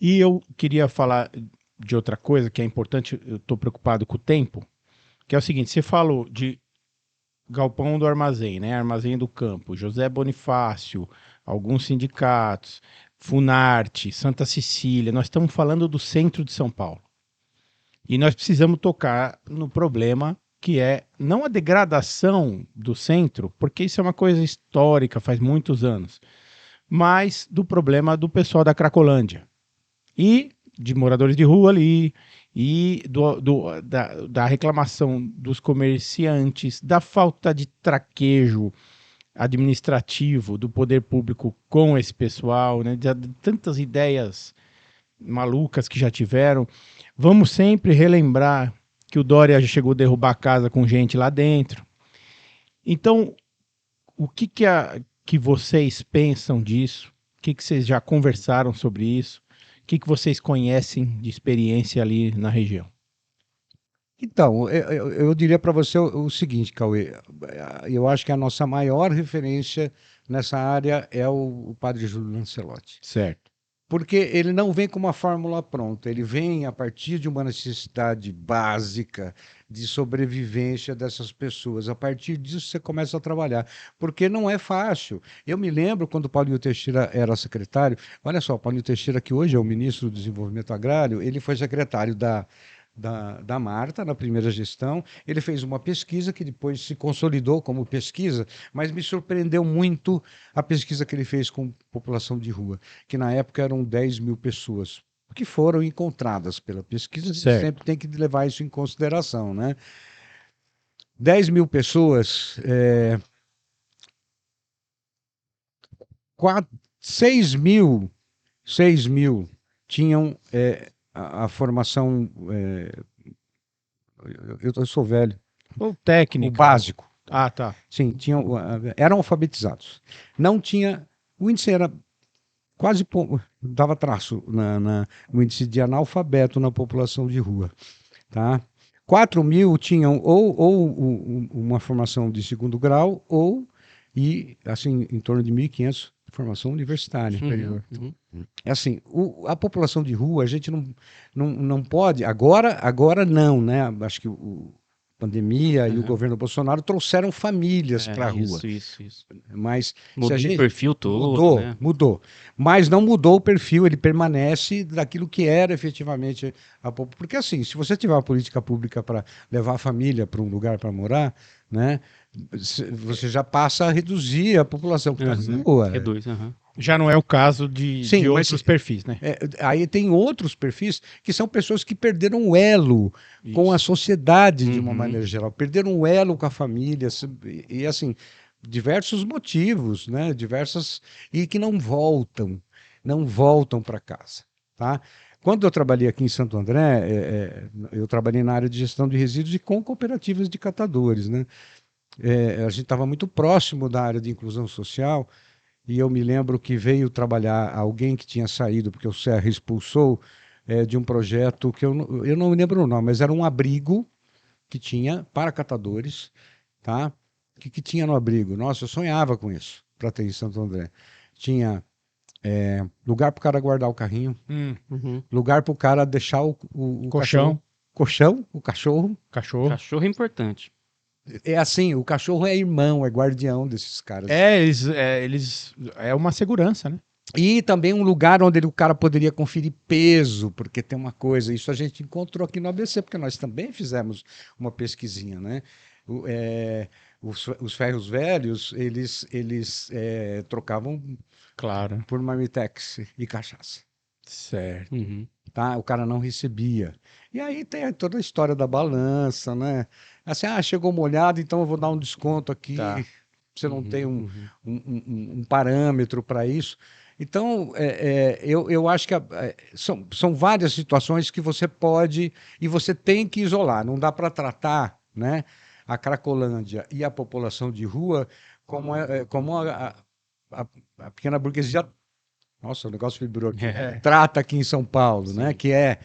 E eu queria falar de outra coisa que é importante, eu tô preocupado com o tempo, que é o seguinte, você falou de Galpão do Armazém, né? Armazém do Campo, José Bonifácio, alguns sindicatos, Funarte, Santa Cecília. Nós estamos falando do centro de São Paulo. E nós precisamos tocar no problema que é não a degradação do centro, porque isso é uma coisa histórica, faz muitos anos, mas do problema do pessoal da Cracolândia e de moradores de rua ali, e da reclamação dos comerciantes, da falta de traquejo administrativo do poder público com esse pessoal, né, de tantas ideias malucas que já tiveram. Vamos sempre relembrar que o Dória já chegou a derrubar a casa com gente lá dentro. Então, o que vocês pensam disso? O que vocês já conversaram sobre isso? O que vocês conhecem de experiência ali na região? Então, eu diria para você o seguinte, Cauê, eu acho que a nossa maior referência nessa área é o padre Júlio Lancelotti. Certo. Porque ele não vem com uma fórmula pronta, ele vem a partir de uma necessidade básica de sobrevivência dessas pessoas. A partir disso você começa a trabalhar, porque não é fácil. Eu me lembro quando o Paulinho Teixeira era secretário, olha só, o Paulinho Teixeira, que hoje é o ministro do Desenvolvimento Agrário, ele foi secretário da Marta, na primeira gestão. Ele fez uma pesquisa que depois se consolidou como pesquisa, mas me surpreendeu muito a pesquisa que ele fez com população de rua, que na época eram 10 mil pessoas, que foram encontradas pela pesquisa. A gente Certo. sempre tem que levar isso em consideração, né? 10 mil pessoas, 6 mil tinham a formação, eu sou velho, Ou o técnica. básico. Ah, tá. Sim, eram alfabetizados. Não tinha, o índice era quase, dava traço no índice de analfabeto na população de rua, tá? 4 mil tinham uma formação de segundo grau e assim, em torno de 1.500 formação universitária. É assim, a população de rua, a gente não pode, agora não, né? Acho que pandemia e o governo Bolsonaro trouxeram famílias para a rua. Isso. Mas Mudou o perfil todo, né? Mudou. Mas não mudou o perfil, ele permanece daquilo que era efetivamente a população. Porque assim, se você tiver uma política pública para levar a família para um lugar para morar, né? Você já passa a reduzir a população que está na rua. Reduz, Já não é o caso de outros perfis, né? Aí tem outros perfis que são pessoas que perderam o elo com a sociedade de uma maneira geral, perderam o elo com a família, e assim, diversos motivos, né? E que não voltam para casa, tá? Quando eu trabalhei aqui em Santo André, eu trabalhei na área de gestão de resíduos e com cooperativas de catadores, né? A gente estava muito próximo da área de inclusão social. E eu me lembro que veio trabalhar alguém que tinha saído, porque o Serra expulsou, de um projeto que eu não me lembro o nome, mas era um abrigo que tinha para catadores, tá? O que tinha no abrigo? Nossa, eu sonhava com isso, para ter em Santo André. Tinha lugar para o cara guardar o carrinho, lugar para o cara deixar o Colchão. O cachorro. Cachorro é importante. É assim, o cachorro é irmão, é guardião desses caras. Eles é uma segurança, né? E também um lugar onde o cara poderia conferir peso, porque tem uma coisa, isso a gente encontrou aqui no ABC, porque nós também fizemos uma pesquisinha, né? Os ferros velhos, eles trocavam, claro, por marmitex e cachaça. Certo. Tá? O cara não recebia. E aí tem toda a história da balança, né? Assim, chegou molhado, então eu vou dar um desconto aqui. Tá. Você não tem um parâmetro para isso. Então, eu acho que são várias situações que você pode e você tem que isolar. Não dá para tratar, né, a Cracolândia e a população de rua como a pequena burguesia. Nossa, o negócio vibrou aqui. Trata aqui em São Paulo, né? Que é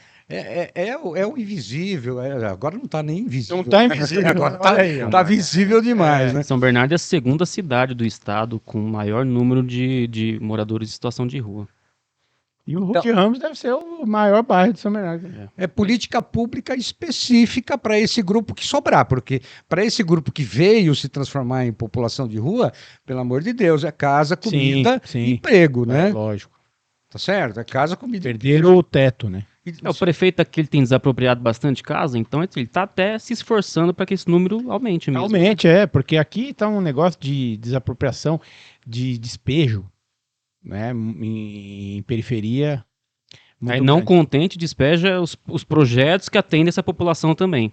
o invisível. Agora não está nem invisível. Não está invisível. Agora está visível demais, né? São Bernardo é a segunda cidade do estado com maior número de moradores em situação de rua. E o Ruth Ramos deve ser o maior bairro de São Bernardo. É política pública específica para esse grupo que sobrar, porque para esse grupo que veio se transformar em população de rua, pelo amor de Deus, é casa, comida, emprego, né? Lógico. Tá certo? É casa, comida. Perderam o teto, né? O prefeito aqui ele tem desapropriado bastante casa, então ele está até se esforçando para que esse número aumente mesmo. Aumente, porque aqui está um negócio de desapropriação de despejo, né, em periferia. Aí não contente, despeja os projetos que atendem essa população também.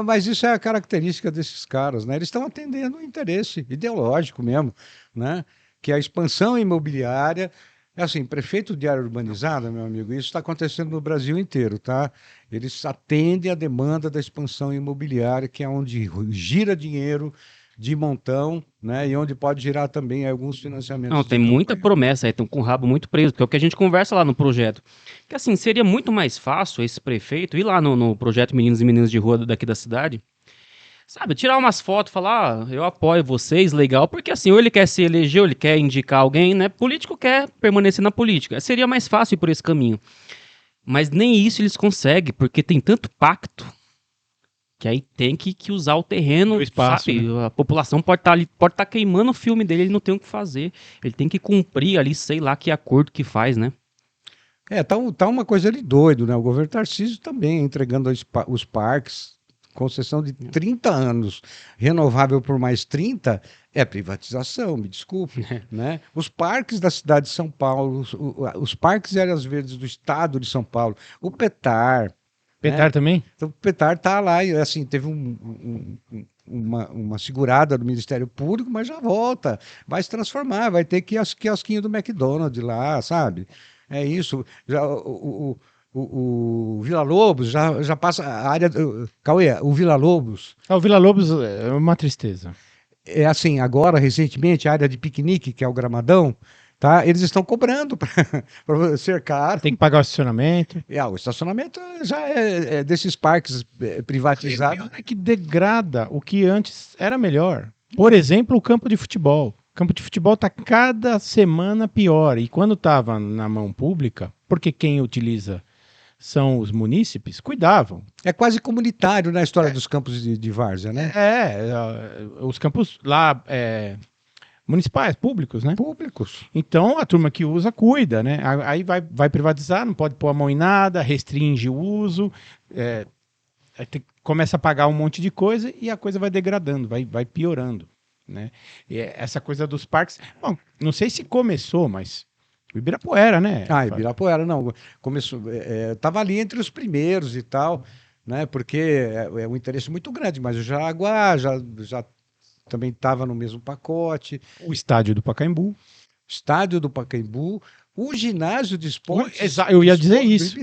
Mas isso é a característica desses caras, né? Eles estão atendendo um interesse ideológico mesmo, né? Que é a expansão imobiliária. Assim, prefeito de área urbanizada, meu amigo, isso está acontecendo no Brasil inteiro, tá? Eles atendem a demanda da expansão imobiliária, que é onde gira dinheiro de montão, né? E onde pode girar também alguns financiamentos. Não, tem muita promessa aí, estão com o rabo muito preso, que é o que a gente conversa lá no projeto. Que assim, seria muito mais fácil esse prefeito ir lá no projeto Meninos e Meninas de Rua daqui da cidade, Sabe, tirar umas fotos, falar, eu apoio vocês, legal, porque assim, ou ele quer se eleger, ou ele quer indicar alguém, né? Político quer permanecer na política. Seria mais fácil ir por esse caminho. Mas nem isso eles conseguem, porque tem tanto pacto que aí tem que usar o terreno, O espaço, sabe? né? A população pode estar ali, pode estar queimando o filme dele, ele não tem o que fazer. Ele tem que cumprir ali, sei lá que acordo que faz, né? Tá uma coisa de doido, né? O governo Tarcísio também entregando os parques, concessão de 30 anos, renovável por mais 30, é privatização, me desculpe, né? Os parques da cidade de São Paulo, os parques e áreas verdes do estado de São Paulo, o Petar, Petar também? então, o Petar tá lá e assim, teve uma segurada do Ministério Público, mas já volta, vai se transformar, vai ter quiosquinho do McDonald's lá, sabe? É isso. Já, o Vila Lobos já passa a área. Cauê, o Vila Lobos Ah, o Vila Lobos é uma tristeza. é assim, agora, recentemente, a área de piquenique, que é o Gramadão, tá? Eles estão cobrando para cercar. Tem que pagar o estacionamento. O estacionamento já é desses parques privatizados. É que degrada o que antes era melhor. Por exemplo, o campo de futebol. O campo de futebol está cada semana pior. E quando estava na mão pública, porque quem utiliza são os munícipes, cuidavam. É quase comunitário na história dos campos de várzea, né? Os campos lá municipais, públicos, né? Públicos. Então a turma que usa cuida, né? Aí vai privatizar, não pode pôr a mão em nada, restringe o uso, começa a pagar um monte de coisa e a coisa vai degradando, vai piorando, né? E essa coisa dos parques, bom, não sei se começou, mas o Ibirapuera, né? Ibirapuera, não. Começou, tava ali entre os primeiros e tal, né? Porque é um interesse muito grande, mas o Jaraguá já também estava no mesmo pacote. O estádio do Pacaembu. Estádio do Pacaembu, o ginásio de esportes. Eu ia dizer isso.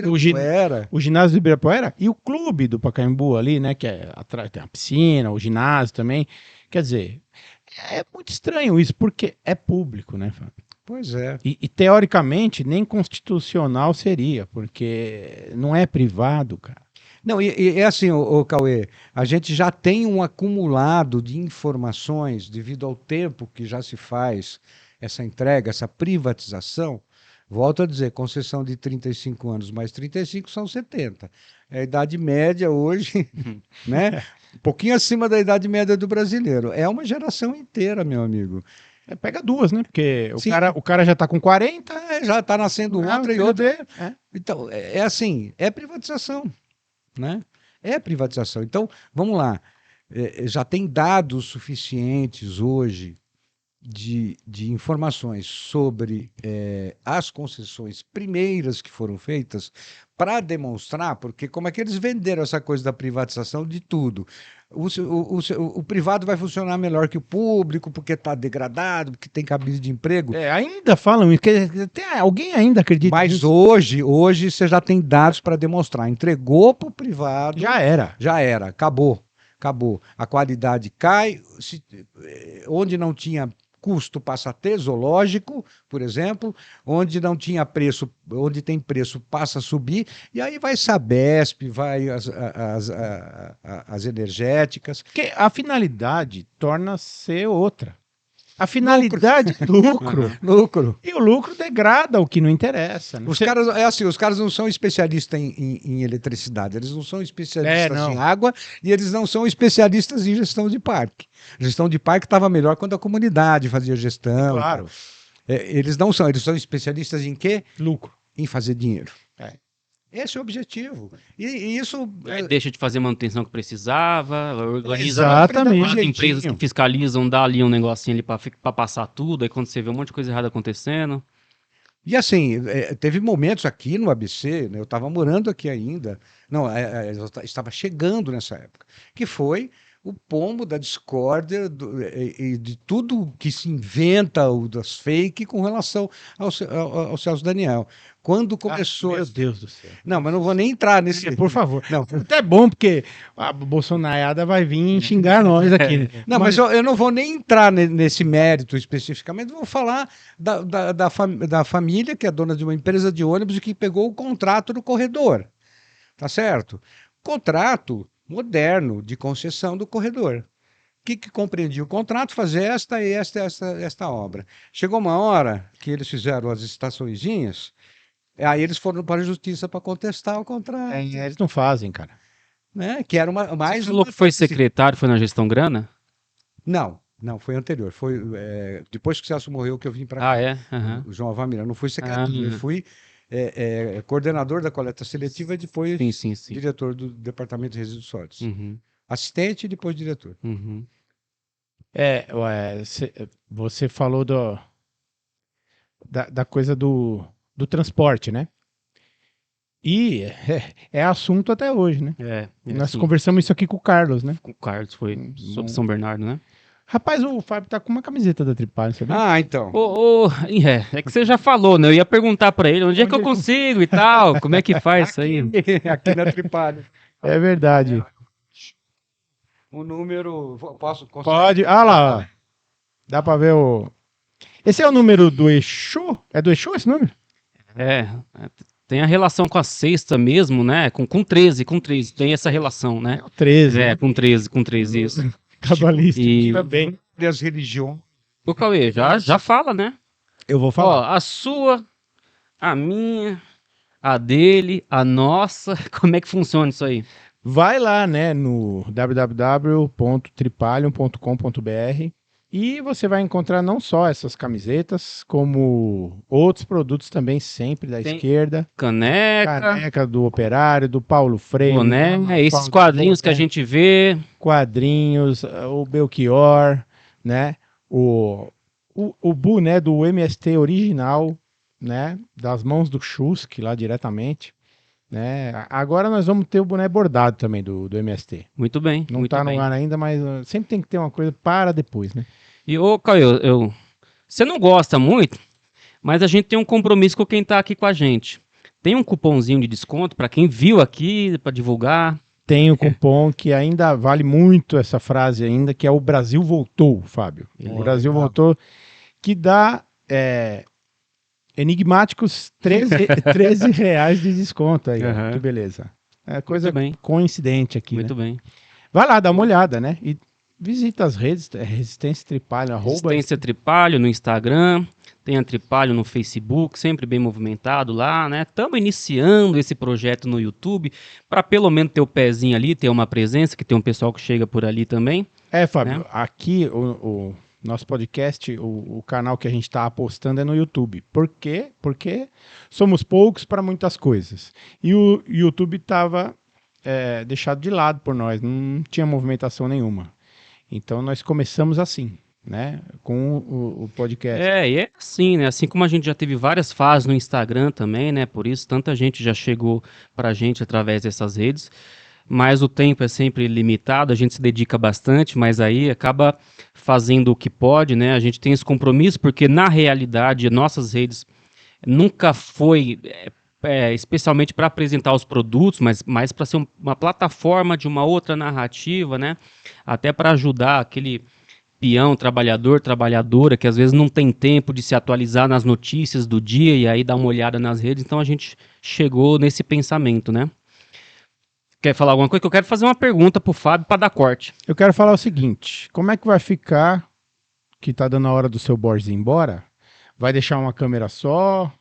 O ginásio do Ibirapuera e o clube do Pacaembu ali, né? Que é atrás, tem a piscina, o ginásio também. Quer dizer, é muito estranho isso, porque é público, né, Fábio? Pois é. E teoricamente nem constitucional seria, porque não é privado, cara. Não, é assim, o Cauê, a gente já tem um acumulado de informações devido ao tempo que já se faz essa entrega, essa privatização. Volto a dizer, concessão de 35 anos, mais 35 são 70. É a idade média hoje, né? Um pouquinho acima da idade média do brasileiro. É uma geração inteira, meu amigo. Pega duas, né? Porque o cara já está com 40, já está nascendo outra e outra. Então, assim, é privatização, né? É privatização. Então, vamos lá. Já tem dados suficientes hoje de informações sobre as concessões primeiras que foram feitas para demonstrar, porque como é que eles venderam essa coisa da privatização de tudo? O privado vai funcionar melhor que o público, porque está degradado, porque tem cabide de emprego. Ainda falam isso, alguém ainda acredita Mas nisso? hoje você já tem dados para demonstrar. Entregou para o privado. Já era. Acabou. A qualidade cai. Onde não tinha custo passa a ter, zoológico, por exemplo, onde não tinha preço, onde tem preço passa a subir, e aí vai Sabesp, vai as energéticas. Porque a finalidade torna-se outra. A finalidade é lucro. Lucro. E o lucro degrada o que não interessa. Né? Os caras não são especialistas em eletricidade, eles não são especialistas em água e eles não são especialistas em gestão de parque. Gestão de parque estava melhor quando a comunidade fazia gestão. Claro. Eles não são, eles são especialistas em quê? Lucro. Em fazer dinheiro. Esse é o objetivo. E isso. Deixa de fazer manutenção que precisava, organiza as empresas que fiscalizam, dá ali um negocinho ali para passar tudo, aí quando você vê um monte de coisa errada acontecendo. E assim, teve momentos aqui no ABC, né, eu estava morando aqui ainda, não, eu estava chegando nessa época, que foi o pombo da discórdia e de tudo que se inventa, das fake, com relação ao Celso Daniel. Quando começou... meu Deus do céu. Não, mas não vou nem entrar nesse... Por favor. Não. Até bom, porque a bolsonarada vai vir xingar nós aqui. Né? Não, mas eu não vou nem entrar nesse mérito especificamente, vou falar da família que é dona de uma empresa de ônibus e que pegou o contrato do corredor. Tá certo? Contrato moderno de concessão do corredor. Que compreendia o contrato, fazer esta obra. Chegou uma hora que eles fizeram as estaçõezinhas, aí eles foram para a justiça para contestar o contrato, Eles não fazem, cara. né? Que era mais Você falou que foi secretário, foi na gestão Grana? Não, foi anterior. Foi depois que o Celso morreu que eu vim para cá. Ah, é? Aham. O João Avamira. Não fui secretário, eu fui coordenador da coleta seletiva e depois Sim. diretor do Departamento de Resíduos Sólidos. Uhum, Assistente e depois diretor. uhum. Você falou da coisa do transporte, né? E é assunto até hoje, né? Nós Assim, conversamos isso aqui com o Carlos, né? o Carlos foi sobre São Bernardo, né? Rapaz, o Fábio tá com uma camiseta da Tripalho, sabia? Ah, então. É que você já falou, né? Eu ia perguntar pra ele onde é que eu consigo e tal, como é que faz isso aí? Aqui na Tripalho. É verdade. O número. Posso Pode. Ah lá, ó. Dá pra ver o. Esse é o número do Exu? É do Exu esse número? É, tem a relação com a sexta mesmo, né? Com 13, tem essa relação, né? É o 13. É, com 13, isso. Cabalístico. E Também. as religiões. o Cauê, já fala, né? Eu vou Ó, falar. a sua, a minha, a dele, a nossa, como é que funciona isso aí? Vai lá, né, no www.tripalium.com.br e você vai encontrar não só essas camisetas, como outros produtos também, sempre da Tem esquerda. Caneca, Caneca do Operário, do Paulo Freire. boné, do esses Paulo quadrinhos que a Boné, gente vê. quadrinhos, o Belchior, né? O boné do MST original, né? Das mãos do Chusky lá diretamente, né? Agora nós vamos ter o boné bordado também do MST. Muito bem, Não muito tá no bem. ar ainda, mas sempre tem que ter uma coisa para depois, né? E, ô, Cauê, você não gosta muito, mas a gente tem um compromisso com quem tá aqui com a gente. Tem um cupomzinho de desconto para quem viu aqui, para divulgar. Tem o cupom que ainda vale muito essa frase ainda, que é o Brasil voltou, Fábio. O Brasil voltou, que dá enigmáticos 13 reais de desconto aí, ó. Aham. Que beleza. É coisa bem. coincidente aqui, Muito né? bem. Vai lá, dá uma olhada, né? E visita as redes, Resistência Tripalho, Resistência Tripalho no Instagram, tem a Tripalho no Facebook, sempre bem movimentado lá, né? Estamos iniciando esse projeto no YouTube, para pelo menos ter o pezinho ali, ter uma presença, que tem um pessoal que chega por ali também. Fábio, né? aqui o nosso podcast, o canal que a gente está apostando é no YouTube. Por quê? Porque somos poucos para muitas coisas. E o YouTube estava deixado de lado por nós, não tinha movimentação nenhuma. Então nós começamos assim, né? Com o podcast. E é assim, né? Assim como a gente já teve várias fases no Instagram também, né? Por isso tanta gente já chegou pra gente através dessas redes. Mas o tempo é sempre limitado, a gente se dedica bastante, mas aí acaba fazendo o que pode, né? A gente tem esse compromisso, porque na realidade nossas redes nunca foi especialmente para apresentar os produtos, mas mais para ser uma plataforma de uma outra narrativa, né? Até para ajudar aquele peão, trabalhador, trabalhadora, que às vezes não tem tempo de se atualizar nas notícias do dia e aí dar uma olhada nas redes. Então a gente chegou nesse pensamento, né? Quer falar alguma coisa? Que eu quero fazer uma pergunta pro Fábio para dar corte. Eu quero falar o seguinte: como é que vai ficar que tá dando a hora do seu Borges ir embora? Vai deixar uma câmera só?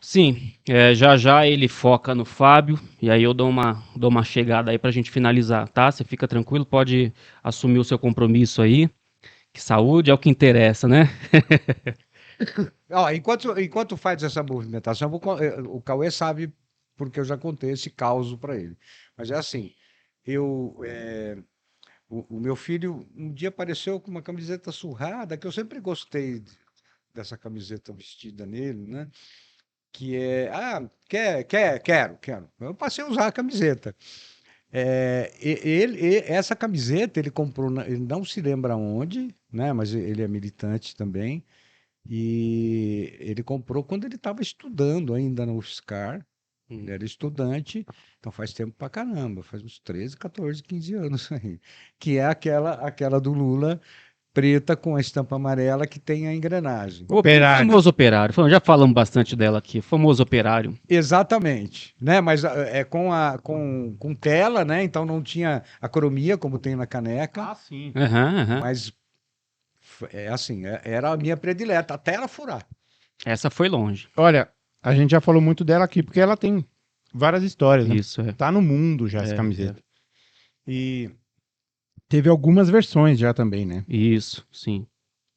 Sim, já ele foca no Fábio e aí eu dou uma chegada aí pra gente finalizar, tá? Você fica tranquilo, pode assumir o seu compromisso aí, que saúde é o que interessa, né? Ó, enquanto faz essa movimentação, o Cauê sabe, porque eu já contei esse caos para ele. Mas é assim, o meu filho um dia apareceu com uma camiseta surrada, que eu sempre gostei dessa camiseta vestida nele, né? Que quero. Eu passei a usar a camiseta. Essa camiseta ele comprou, ele não se lembra onde, né? Mas ele é militante também. E ele comprou quando ele estava estudando ainda na UFSCar. Ele era estudante, então faz tempo pra caramba, faz uns 13, 14, 15 anos aí. Que é aquela do Lula preta com a estampa amarela que tem a engrenagem. O Operário. famoso operário. Já falamos bastante dela aqui. Famoso operário. Exatamente, né? Mas é com tela, né? Então não tinha acromia como tem na caneca, sim. Aham, aham. mas é assim, era a minha predileta, até ela furar. Essa foi longe. Olha, a gente já falou muito dela aqui, porque ela tem várias histórias, né? Isso, é. Tá no mundo já essa É, camiseta. E teve algumas versões já também, né? Isso, sim.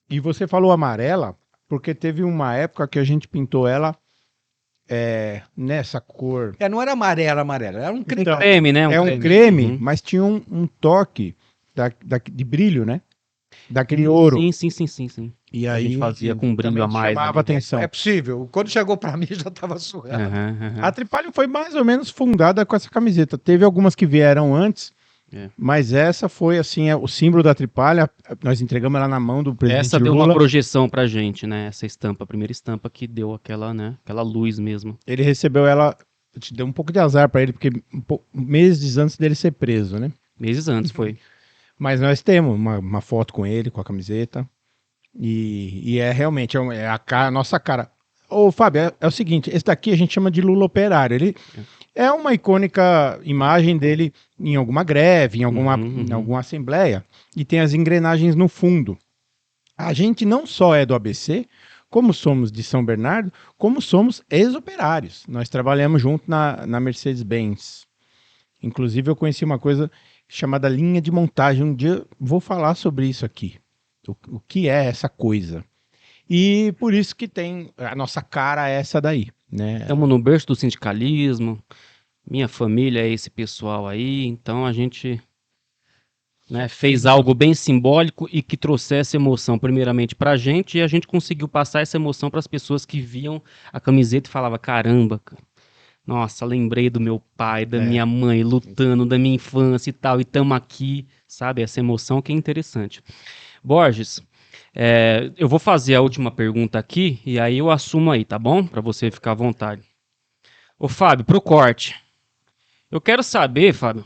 E você falou amarela, porque teve uma época que a gente pintou ela nessa cor. Não era amarela, era um creme. Então, Creme, né? é um creme, Uhum. mas tinha um toque de brilho, né? Daquele ouro. Sim. E A aí gente fazia com brilho também a mais. chamava ali. atenção. É possível. Quando chegou para mim já estava suado. Aham, aham. A Tripalium foi mais ou menos fundada com essa camiseta. Teve algumas que vieram antes, É. mas essa foi assim, o símbolo da Tripalha. Nós entregamos ela na mão do presidente Essa deu Lula. uma projeção pra gente, né? Essa estampa, a primeira estampa que deu aquela, né? Aquela luz mesmo. Ele recebeu ela, deu um pouco de azar para ele, porque meses antes dele ser preso, né? Meses antes foi. Mas nós temos uma foto com ele, com a camiseta. E é realmente a nossa cara. Ô, Fábio, é o seguinte: esse daqui a gente chama de Lula Operário. Ele é uma icônica imagem dele em alguma greve, em alguma assembleia, e tem as engrenagens no fundo. A gente não só é do ABC, como somos de São Bernardo, como somos ex-operários. Nós trabalhamos junto na Mercedes-Benz. Inclusive, eu conheci uma coisa chamada linha de montagem. Um dia vou falar sobre isso aqui. O que é essa coisa? E por isso que tem a nossa cara é essa daí, né? Estamos no berço do sindicalismo. Minha família é esse pessoal aí. Então a gente, né, fez algo bem simbólico e que trouxesse emoção primeiramente pra gente. E a gente conseguiu passar essa emoção para as pessoas que viam a camiseta e falavam: caramba, cara. Nossa, lembrei do meu pai, da minha mãe lutando, da minha infância e tal, e tamo aqui, sabe? Essa emoção que é interessante. Borges, eu vou fazer a última pergunta aqui, e aí eu assumo aí, tá bom? Pra você ficar à vontade. Ô, Fábio, pro corte. Eu quero saber, Fábio,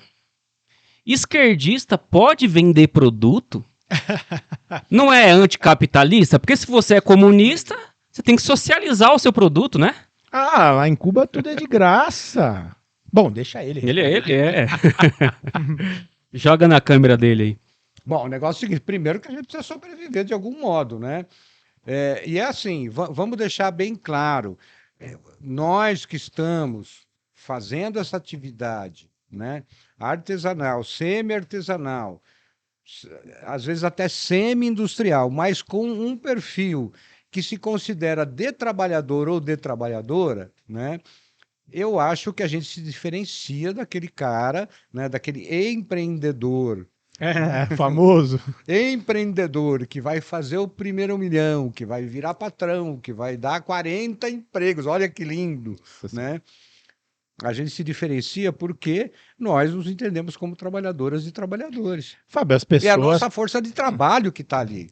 esquerdista pode vender produto? Não é anticapitalista? Porque se você é comunista, você tem que socializar o seu produto, né? Ah, lá em Cuba tudo é de graça. Bom, deixa ele. Ele é. Joga na câmera dele aí. Bom, o negócio é o seguinte: primeiro que a gente precisa sobreviver de algum modo, né? E é assim, vamos deixar bem claro, nós que estamos fazendo essa atividade, né, artesanal, semi-artesanal, às vezes até semi-industrial, mas com um perfil que se considera de trabalhador ou de trabalhadora, né? Eu acho que a gente se diferencia daquele cara, né, daquele empreendedor. Famoso. Empreendedor que vai fazer o primeiro milhão, que vai virar patrão, que vai dar 40 empregos. Olha que lindo, né? A gente se diferencia porque nós nos entendemos como trabalhadoras e trabalhadores. Fábio, as É a pessoas. nossa força de trabalho que está ali.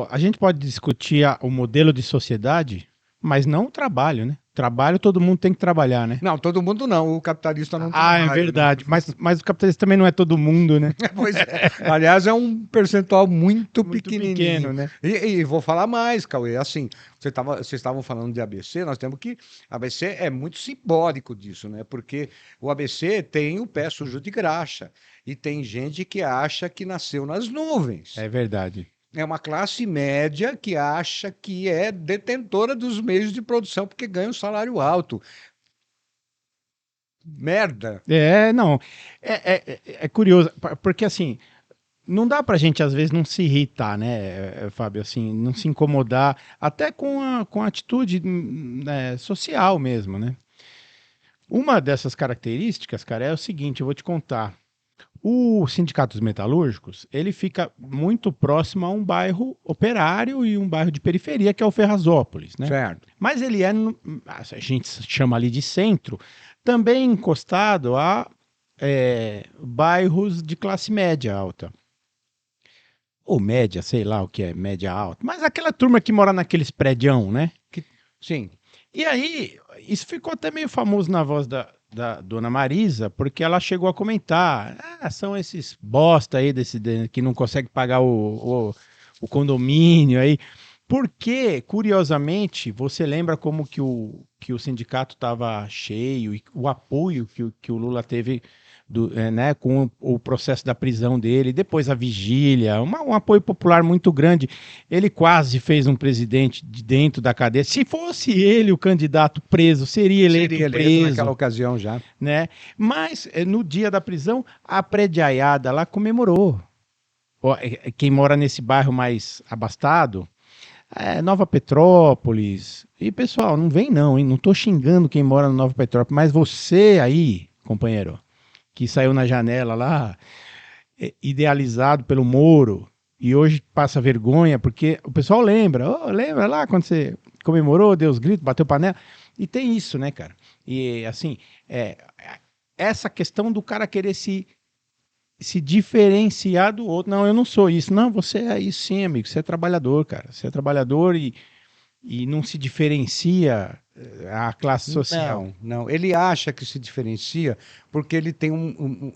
A gente pode discutir o modelo de sociedade, mas não o trabalho, né? Trabalho todo mundo tem que trabalhar, né? Não, todo mundo não. O capitalista não É trabalha, verdade. Mas o capitalista também não é todo mundo, né? né? Pois é. Aliás, é um percentual muito pequenininho. Pequeno, né? E vou falar mais, Cauê. Assim, vocês estavam falando de ABC, nós temos que. ABC é muito simbólico disso, né? Porque o ABC tem o pé sujo de graxa. E tem gente que acha que nasceu nas nuvens. É verdade. É uma classe média que acha que é detentora dos meios de produção porque ganha um salário alto. Merda. Não. É curioso, porque assim, não dá pra gente, às vezes, não se irritar, né, Fábio? Assim, não se incomodar, até com a atitude né, social mesmo, né? Uma dessas características, cara, é o seguinte, eu vou te contar. O Sindicato dos Metalúrgicos, ele fica muito próximo a um bairro operário e um bairro de periferia, que é o Ferrazópolis, né? Certo. Mas ele a gente chama ali de centro, também encostado a bairros de classe média alta. Ou média, sei lá o que é média alta. Mas aquela turma que mora naqueles prédios, né? Sim. E aí, isso ficou até meio famoso na voz da dona Marisa, porque ela chegou a comentar, são esses bosta aí que não consegue pagar o condomínio aí. Porque, curiosamente, você lembra como que o sindicato estava cheio e o apoio que o Lula teve né, com o processo da prisão dele, depois a vigília, um apoio popular muito grande. Ele quase fez um presidente de dentro da cadeia. Se fosse ele o candidato preso, seria eleito preso naquela ocasião já. Né? Mas no dia da prisão, a prediaiada lá comemorou. Quem mora nesse bairro mais abastado, Nova Petrópolis. E pessoal, não vem não, hein? Não tô xingando quem mora no Nova Petrópolis, mas você aí, companheiro, que saiu na janela lá, idealizado pelo Moro, e hoje passa vergonha, porque o pessoal lembra lá quando você comemorou, deu os gritos, bateu panela. E tem isso, né, cara? E assim, essa questão do cara querer se diferenciar do outro. Não, eu não sou isso. Não, você é isso sim, amigo. Você é trabalhador, cara. Você é trabalhador e não se diferencia a classe social. Não. Ele acha que se diferencia porque ele tem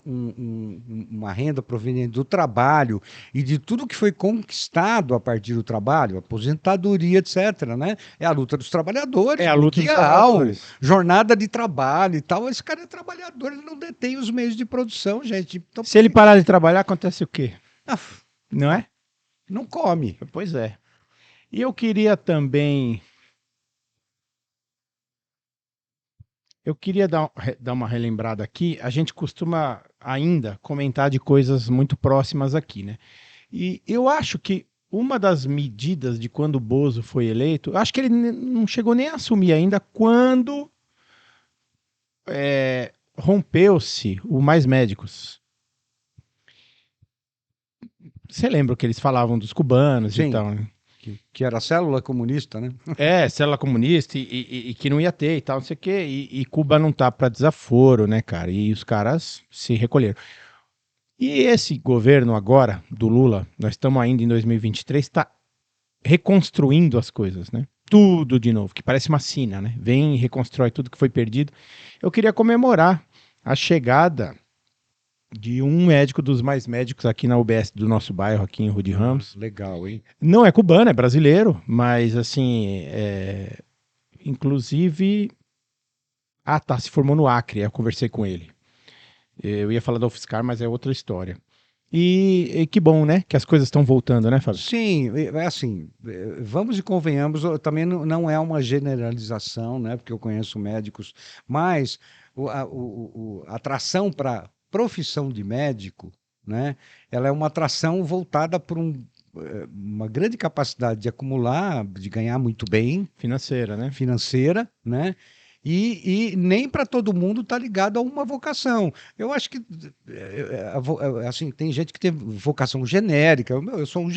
uma renda proveniente do trabalho e de tudo que foi conquistado a partir do trabalho, aposentadoria, etc., né? É a luta dos trabalhadores. É a luta dos trabalhadores. Jornada de trabalho e tal. Esse cara é trabalhador, ele não detém os meios de produção, gente. Então, se ele parar de trabalhar, acontece o quê? Não é? Não come. Pois é. E eu queria também... Eu queria dar uma relembrada aqui. A gente costuma ainda comentar de coisas muito próximas aqui, né? E eu acho que uma das medidas de quando o Bozo foi eleito, acho que ele não chegou nem a assumir ainda, quando rompeu-se o Mais Médicos. Você lembra que eles falavam dos cubanos Sim. E tal, né? Que era a célula comunista, né? Célula comunista e que não ia ter e tal, não sei o quê. E Cuba não tá para desaforo, né, cara? E os caras se recolheram. E esse governo agora, do Lula, nós estamos ainda em 2023, está reconstruindo as coisas, né? Tudo de novo, que parece uma sina, né? Vem e reconstrói tudo que foi perdido. Eu queria comemorar a chegada de um médico dos mais médicos aqui na UBS do nosso bairro, aqui em Rude Ramos. Legal, hein? Não é cubano, é brasileiro, mas assim, inclusive... se formou no Acre, eu conversei com ele. Eu ia falar da UFSCar, mas é outra história. E que bom, né? Que as coisas estão voltando, né, Fábio? Sim, é assim, vamos e convenhamos, também não é uma generalização, né? Porque eu conheço médicos, mas a atração para profissão de médico, né? Ela é uma atração voltada por uma grande capacidade de acumular, de ganhar muito bem. Financeira, né? E nem para todo mundo está ligado a uma vocação. Eu acho que assim, tem gente que tem vocação genérica. Eu sou um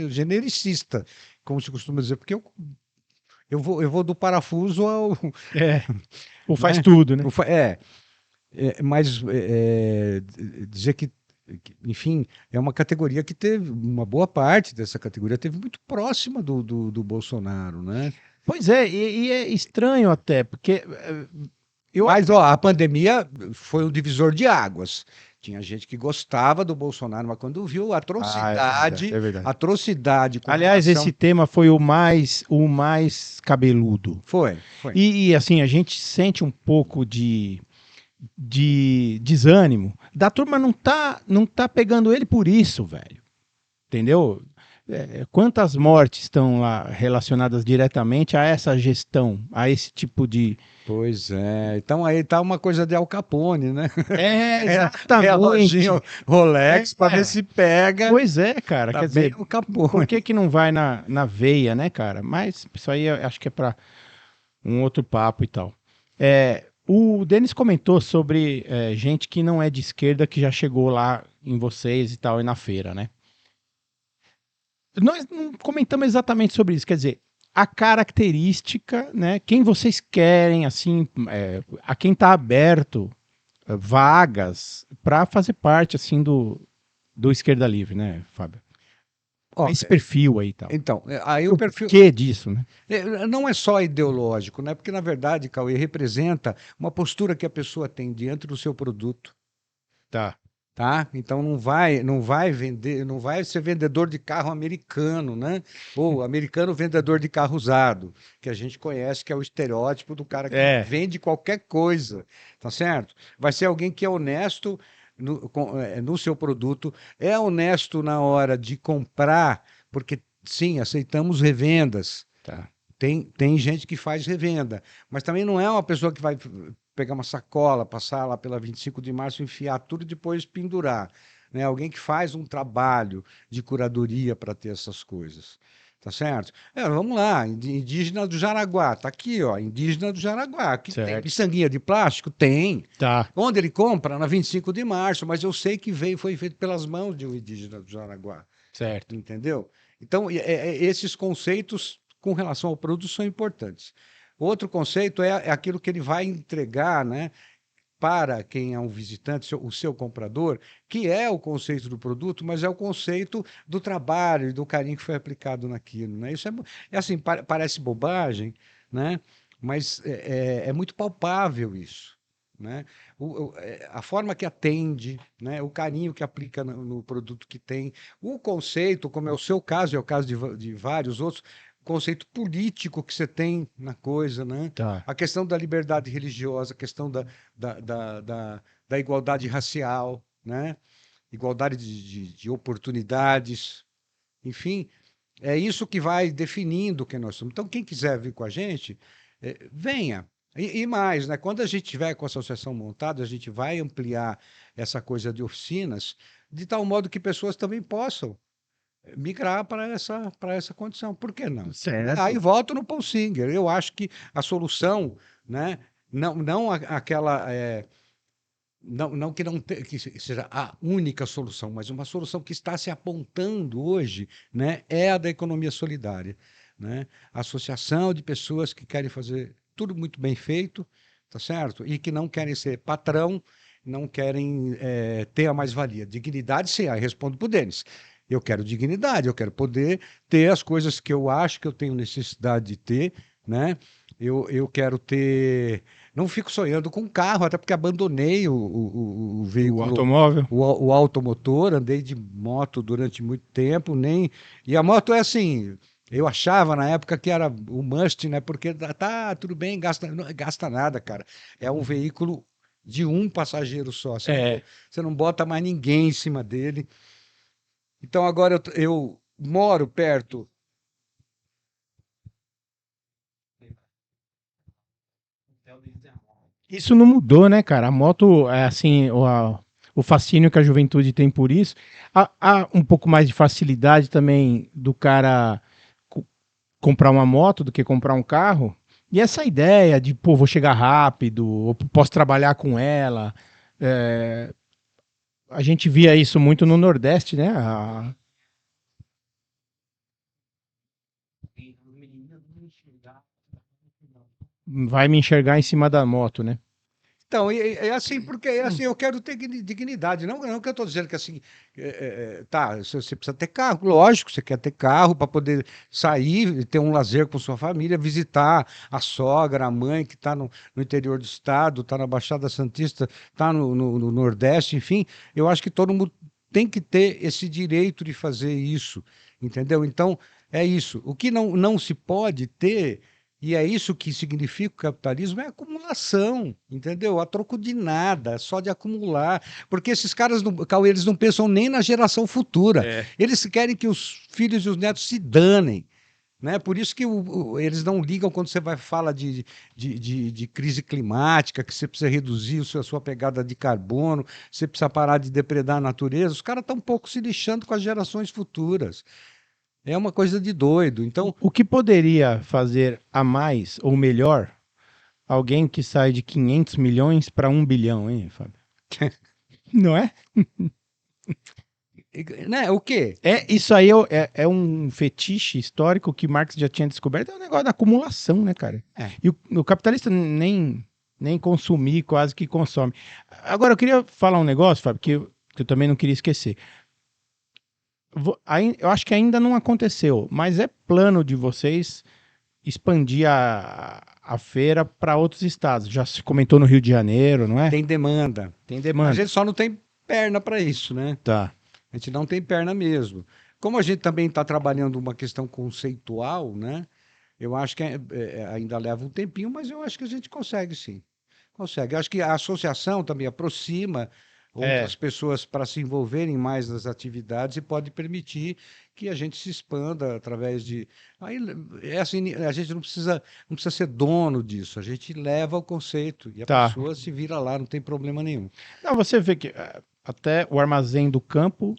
genericista, como se costuma dizer, porque eu vou do parafuso ao... ou faz tudo, né? Mas dizer que, enfim, é uma categoria que teve, uma boa parte dessa categoria teve muito próxima do Bolsonaro, né? Pois é, e é estranho até, porque... Mas a pandemia foi um divisor de águas. Tinha gente que gostava do Bolsonaro, mas quando viu a atrocidade... É verdade. Atrocidade... Aliás, esse tema foi o mais cabeludo. Foi. E assim, a gente sente um pouco de desânimo. Da turma não tá pegando ele por isso, velho. Entendeu? Quantas mortes estão lá relacionadas diretamente a essa gestão, a esse tipo de... Pois é. Então aí tá uma coisa de Al Capone, né? Exatamente. Reloginho Rolex para ver se pega. Pois é, cara. Tá, quer dizer, Al Capone. por que não vai na veia, né, cara? Mas isso aí eu acho que é para um outro papo e tal. O Denis comentou sobre gente que não é de esquerda que já chegou lá em vocês e tal, e na feira, né? Nós não comentamos exatamente sobre isso, quer dizer, a característica, né? Quem vocês querem, assim, a quem está aberto vagas para fazer parte, assim, do Esquerda Livre, né, Fábio? Esse perfil aí e tal. Então, aí o perfil... que disso, né? Não é só ideológico, né? Porque, na verdade, Cauê, representa uma postura que a pessoa tem diante do seu produto. Tá. tá? Então não vai vender, não vai ser vendedor de carro americano, né? Ou americano vendedor de carro usado, que a gente conhece, que é o estereótipo do cara que É, vende qualquer coisa, tá certo? Vai ser alguém que é honesto no seu produto, é honesto na hora de comprar, porque sim, aceitamos revendas. tá. Tem gente que faz revenda, mas também não é uma pessoa que vai pegar uma sacola, passar lá pela 25 de março, enfiar tudo e depois pendurar. Né? Alguém que faz um trabalho de curadoria para ter essas coisas. Tá certo? Vamos lá, indígena do Jaraguá, tá aqui, ó, indígena do Jaraguá. Que tem Certo. miçanguinha de plástico? Tem. Tá, Onde ele compra? Na 25 de março, mas eu sei que foi feito pelas mãos de um indígena do Jaraguá. certo. Entendeu? Então, esses conceitos com relação ao produto são importantes. Outro conceito é aquilo que ele vai entregar, né, para quem é um visitante, o seu comprador, que é o conceito do produto, mas é o conceito do trabalho e do carinho que foi aplicado naquilo. Né? Isso é assim, parece bobagem, né? Mas é muito palpável isso. Né? A forma que atende, né? O carinho que aplica no produto que tem, o conceito, como é o seu caso, é o caso de vários outros, conceito político que você tem na coisa, né? Tá. A questão da liberdade religiosa, a questão da igualdade racial, né? Igualdade de oportunidades, enfim, é isso que vai definindo quem nós somos. Então, quem quiser vir com a gente, venha. E mais, né? Quando a gente tiver com a associação montada, a gente vai ampliar essa coisa de oficinas, de tal modo que pessoas também possam migrar para essa condição. Por que não? Aí Certo. volto no Paul Singer. Eu acho que a solução, né? Não aquela. Não que que seja a única solução, mas uma solução que está se apontando hoje, né, é a da economia solidária, né? A associação de pessoas que querem fazer tudo muito bem feito, tá certo? E que não querem ser patrão, não querem ter a mais-valia. Dignidade, sim, aí respondo para o Denis. Eu quero dignidade, eu quero poder ter as coisas que eu acho que eu tenho necessidade de ter, né? Eu quero ter. Não fico sonhando com carro, até porque abandonei o O veículo, automóvel? o automotor, andei de moto durante muito tempo, nem. E a moto é assim. Eu achava na época que era o must, né? Porque tá tudo bem, não gasta nada, cara. É um veículo de um passageiro só. É. Você não bota mais ninguém em cima dele. Então agora eu moro perto. Isso não mudou, né, cara? A moto, é assim, o fascínio que a juventude tem por isso. Há um pouco mais de facilidade também do cara co- comprar uma moto do que comprar um carro. E essa ideia de, pô, vou chegar rápido, ou posso trabalhar com ela. é, a gente via isso muito no Nordeste, né? Vai me enxergar em cima da moto, né? Então, é assim, porque assim, eu quero ter dignidade. Não que eu estou dizendo que assim, tá, você precisa ter carro, lógico, você quer ter carro para poder sair, ter um lazer com sua família, visitar a sogra, a mãe que está no interior do estado, está na Baixada Santista, está no Nordeste, enfim, eu acho que todo mundo tem que ter esse direito de fazer isso, entendeu? Então, é isso. O que não se pode ter. E é isso que significa o capitalismo, é acumulação, entendeu? A troco de nada, só de acumular. Porque esses caras, Cauê, eles não pensam nem na geração futura. É. Eles querem que os filhos e os netos se danem. Né? Por isso que eles não ligam quando você fala de crise climática, que você precisa reduzir a sua pegada de carbono, você precisa parar de depredar a natureza. Os caras estão um pouco se lixando com as gerações futuras. É uma coisa de doido. Então, O que poderia fazer a mais ou melhor alguém que sai de 500 milhões para 1 bilhão, hein, Fábio? Não é? né, o quê? Isso aí é um fetiche histórico que Marx já tinha descoberto, é um negócio da acumulação, né, cara? É. E o capitalista nem consumir, quase que consome. Agora, eu queria falar um negócio, Fábio, que eu também não queria esquecer. Eu acho que ainda não aconteceu, mas é plano de vocês expandir a para outros estados. Já se comentou no Rio de Janeiro, não é? Tem demanda. Tem A demanda. gente só não tem perna para isso, né? Tá. A gente não tem perna mesmo. Como a gente também está trabalhando uma questão conceitual, né? Eu acho que ainda leva um tempinho, mas eu acho que a gente consegue sim. Consegue. Eu acho que a associação também aproxima É. outras pessoas para se envolverem mais nas atividades e pode permitir que a gente se expanda através de. Aí é assim, a gente não precisa ser dono disso. A gente leva o conceito e a Tá. pessoa se vira lá, não tem problema nenhum. Não, você vê que até o Armazém do Campo,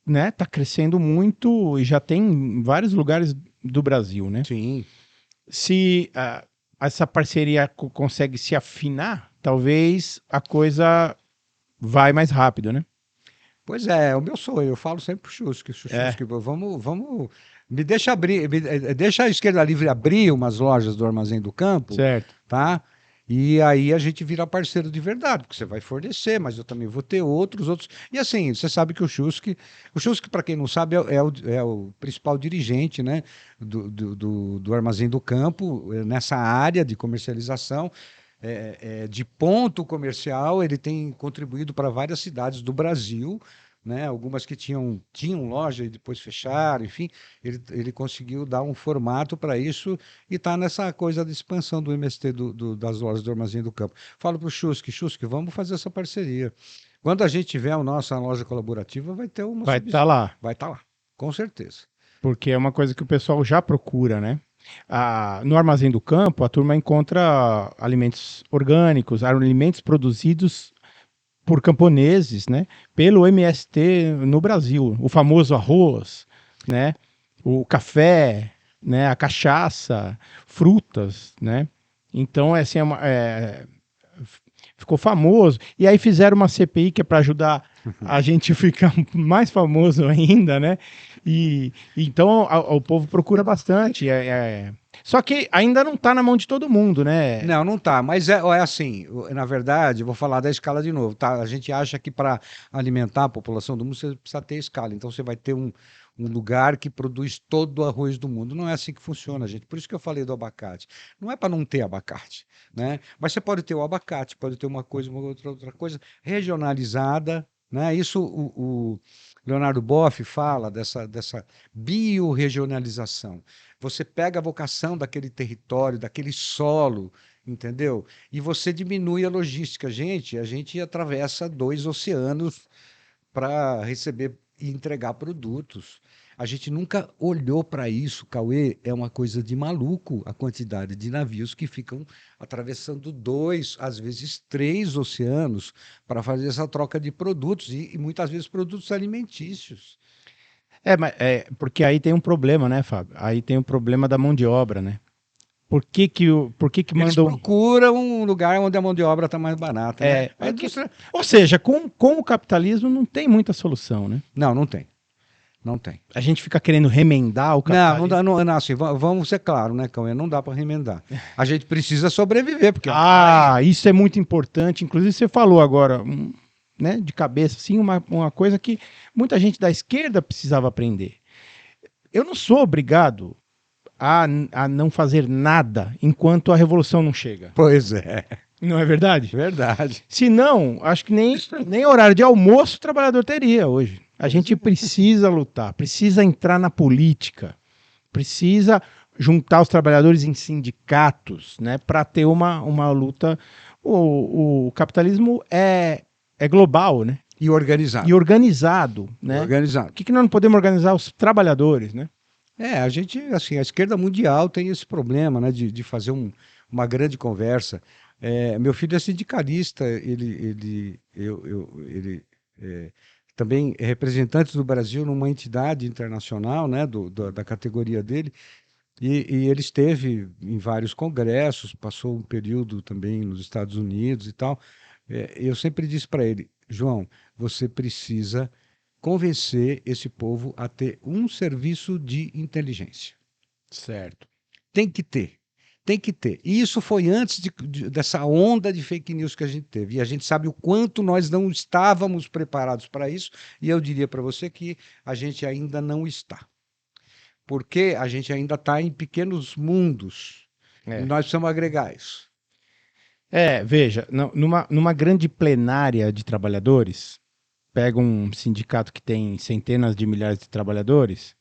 né, tá crescendo muito e já tem em vários lugares do Brasil, né? Sim. Se essa parceria consegue se afinar, talvez a coisa vai mais rápido, né? Pois é o meu sonho. Eu falo sempre pro É, Chusque, vamos, me deixa abrir, deixa a Esquerda Livre abrir umas lojas do Armazém do Campo, certo. tá? E aí a gente vira parceiro de verdade, porque você vai fornecer, mas eu também vou ter outros. E assim, você sabe que o Chusque, para quem não sabe, é o principal dirigente, né, do Armazém do Campo, nessa área de comercialização. De ponto comercial, ele tem contribuído para várias cidades do Brasil, né? Algumas que tinham loja e depois fecharam, enfim, ele conseguiu dar um formato para isso e está nessa coisa de expansão do MST das lojas do Armazém do Campo. Falo para o Chusque, vamos fazer essa parceria. Quando a gente tiver a nossa loja colaborativa, vai ter uma Vai estar lá, vai estar lá, com certeza. porque é uma coisa que o pessoal já procura, né? No Armazém do Campo, a turma encontra alimentos orgânicos, alimentos produzidos por camponeses, né? Pelo MST no Brasil, o famoso arroz, né? O café, né? A cachaça, frutas, né? Então, assim, ficou famoso. E aí fizeram uma CPI que é para ajudar a gente ficar mais famoso ainda, né? E então o povo procura bastante. Só que ainda não está na mão de todo mundo, né? Não, não tá, mas é assim, na verdade, eu vou falar da escala de novo, tá? A gente acha que para alimentar a população do mundo você precisa ter escala, então você vai ter um lugar que produz todo o arroz do mundo. Não é assim que funciona, gente. Por isso que eu falei do abacate. Não é para não ter abacate, né? Mas você pode ter o abacate, pode ter uma coisa, uma outra coisa regionalizada, né? Isso o Leonardo Boff fala dessa biorregionalização. Você pega a vocação daquele território, daquele solo, entendeu? E você diminui a logística. A gente atravessa 2 oceanos para receber e entregar produtos. A gente nunca olhou para isso, Cauê. É uma coisa de maluco a quantidade de navios que ficam atravessando 2, às vezes 3 oceanos para fazer essa troca de produtos e muitas vezes produtos alimentícios. Porque aí tem um problema, né, Fábio? Aí tem o problema da mão de obra, né? Por que que Eles mandam. procuram um lugar onde a mão de obra está mais barata, né? A indústria. Ou seja, com o capitalismo não tem muita solução, né? Não, não tem. Não tem. A gente fica querendo remendar o Não capitalismo. dá, não, assim, vamos ser claros, né, Cauê? Não dá para remendar. A gente precisa sobreviver, porque Isso é muito importante. Inclusive, você falou agora, né, de cabeça, assim, uma coisa que muita gente da esquerda precisava aprender. Eu não sou obrigado a não fazer nada enquanto a revolução não chega. Pois é, Não é verdade? verdade. Se não, acho que nem horário de almoço o trabalhador teria hoje. A gente precisa lutar, precisa entrar na política, precisa juntar os trabalhadores em sindicatos, né, para ter uma luta. O capitalismo é global, né? E organizado. E organizado, né? Organizado. Por que nós não podemos organizar os trabalhadores, né? A gente, assim, a esquerda mundial tem esse problema, né, de fazer uma grande conversa. Meu filho é sindicalista, ele também é representante do Brasil numa entidade internacional, né, da categoria dele, e ele esteve em vários congressos, passou um período também nos Estados Unidos e tal. Eu sempre disse para ele, João, você precisa convencer esse povo a ter um serviço de inteligência. Certo. Tem que ter. Tem que ter. E isso foi antes dessa onda de fake news que a gente teve. E a gente sabe o quanto nós não estávamos preparados para isso. E eu diria para você que a gente ainda não está. Porque a gente ainda está em pequenos mundos. E nós precisamos agregar isso. Veja, numa grande plenária de trabalhadores, pega um sindicato que tem centenas de milhares de trabalhadores,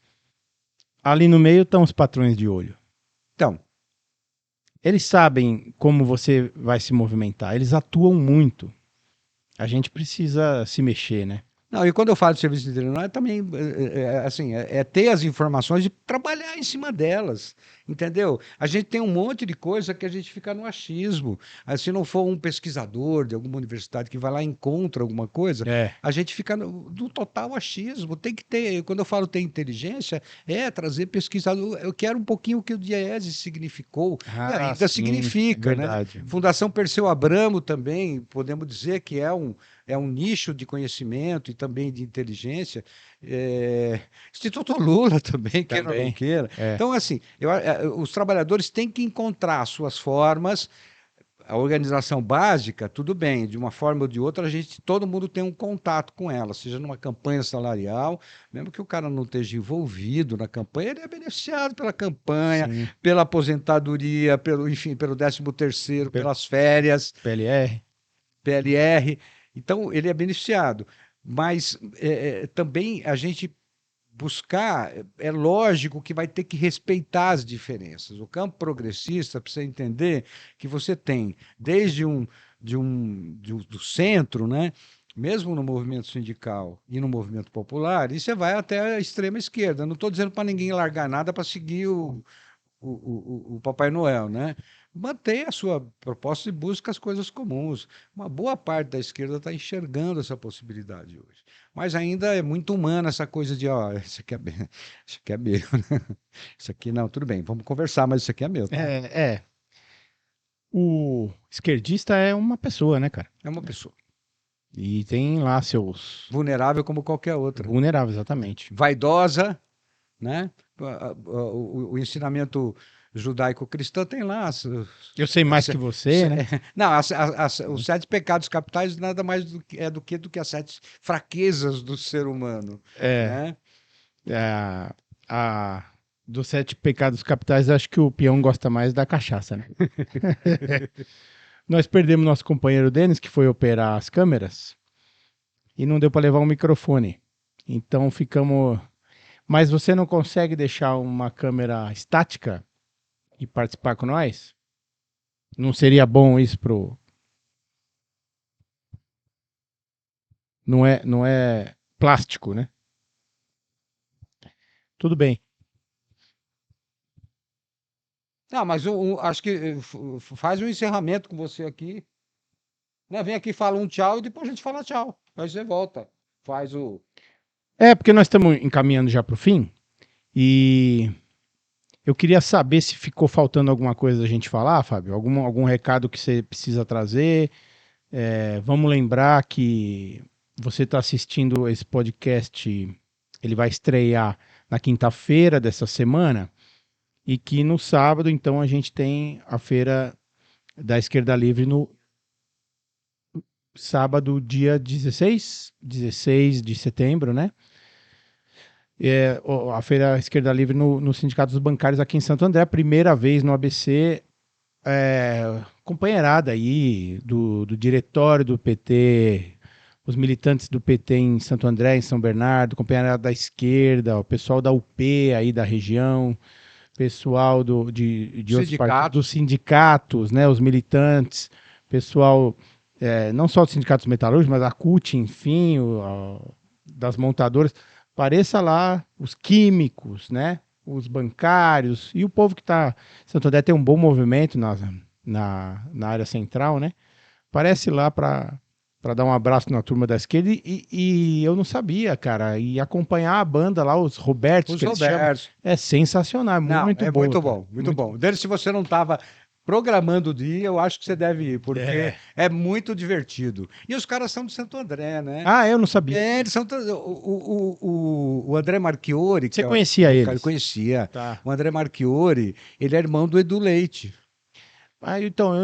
ali no meio estão os patrões de olho. Então, Eles sabem como você vai se movimentar, eles atuam muito. A gente precisa se mexer, né? não, e quando eu falo de serviço veterinário, também assim, é ter as informações e trabalhar em cima delas, entendeu? A gente tem um monte de coisa que a gente fica no achismo. Se não for um pesquisador de alguma universidade que vai lá e encontra alguma coisa, É. a gente fica no total achismo. Tem que ter, quando eu falo ter inteligência, trazer pesquisador. Eu quero um pouquinho o que o Diese significou, e ainda Sim, significa, é né? verdade. Fundação Perseu Abramo também, podemos dizer que é um nicho de conhecimento e também de inteligência. Instituto Lula também, queira ou não Também. queira. É. Então, assim, os trabalhadores têm que encontrar suas formas. A organização básica, tudo bem, de uma forma ou de outra, todo mundo tem um contato com ela, seja numa campanha salarial, mesmo que o cara não esteja envolvido na campanha, ele é beneficiado pela campanha, Sim. pela aposentadoria, enfim, pelo 13º, Pelo- pelas férias. PLR. PLR, então ele é beneficiado. Mas também a gente buscar, é lógico que vai ter que respeitar as diferenças. O campo progressista precisa entender que você tem, desde do centro, né? Mesmo no movimento sindical e no movimento popular, e você vai até a extrema esquerda. Não estou dizendo para ninguém largar nada para seguir o Papai Noel, né? Mantenha a sua proposta e busca as coisas comuns. Uma boa parte da esquerda está enxergando essa possibilidade hoje. Mas ainda é muito humana essa coisa de, ó, isso aqui é, isso aqui é meu, né? Isso aqui não, tudo bem, vamos conversar, mas isso aqui é meu, tá? É. O esquerdista é uma pessoa, né, cara? É uma pessoa E tem lá seus vulnerável como qualquer outra. vulneráveis, exatamente. Vaidosa, né? O ensinamento judaico-cristão tem lá. Eu sei mais que você, né? Não, os 7 pecados capitais nada mais do que as 7 fraquezas do ser humano, É. né? Dos 7 pecados capitais, acho que o peão gosta mais da cachaça, né? Nós perdemos nosso companheiro Denis, que foi operar as câmeras, e não deu para levar o microfone. Então ficamos. Mas você não consegue deixar uma câmera estática e participar com nós? Não seria bom isso pro. Não é plástico, né? Tudo bem. Não, mas acho que faz um encerramento com você aqui, né? Vem aqui, fala um tchau e depois a gente fala tchau. Aí você volta, faz o. É, porque nós estamos encaminhando já para o fim e eu queria saber se ficou faltando alguma coisa a gente falar, Fábio. Algum recado que você precisa trazer. Vamos lembrar que você está assistindo esse podcast, ele vai estrear na quinta-feira dessa semana e que no sábado, então, a gente tem a Feira da Esquerda Livre no sábado, dia 16 de setembro, né? A Feira Esquerda Livre no Sindicato dos Bancários aqui em Santo André, primeira vez no ABC, companheirada aí do diretório do PT, os militantes do PT em Santo André, em São Bernardo, companheirada da esquerda, o pessoal da UP aí da região, pessoal de outros partidos, dos sindicatos, né, os militantes, pessoal não só dos sindicatos metalúrgicos, mas a CUT, enfim, das montadoras. Pareça lá os químicos, né? Os bancários e o povo que está. Santo André tem um bom movimento na área central, né? Parece lá para dar um abraço na turma da esquerda e eu não sabia, cara. E acompanhar a banda lá, os Robertos, que eles chamam, é sensacional, Não, muito bom. Muito bom, muito bom. Desde se você não estava programando o dia, eu acho que você deve ir, porque é muito divertido. E os caras são de Santo André, né? Ah, eu não sabia. Eles são. O André Marchiori. Você conhecia ele? Eu conhecia. Tá. O André Marchiori, ele é irmão do Edu Leite. Então,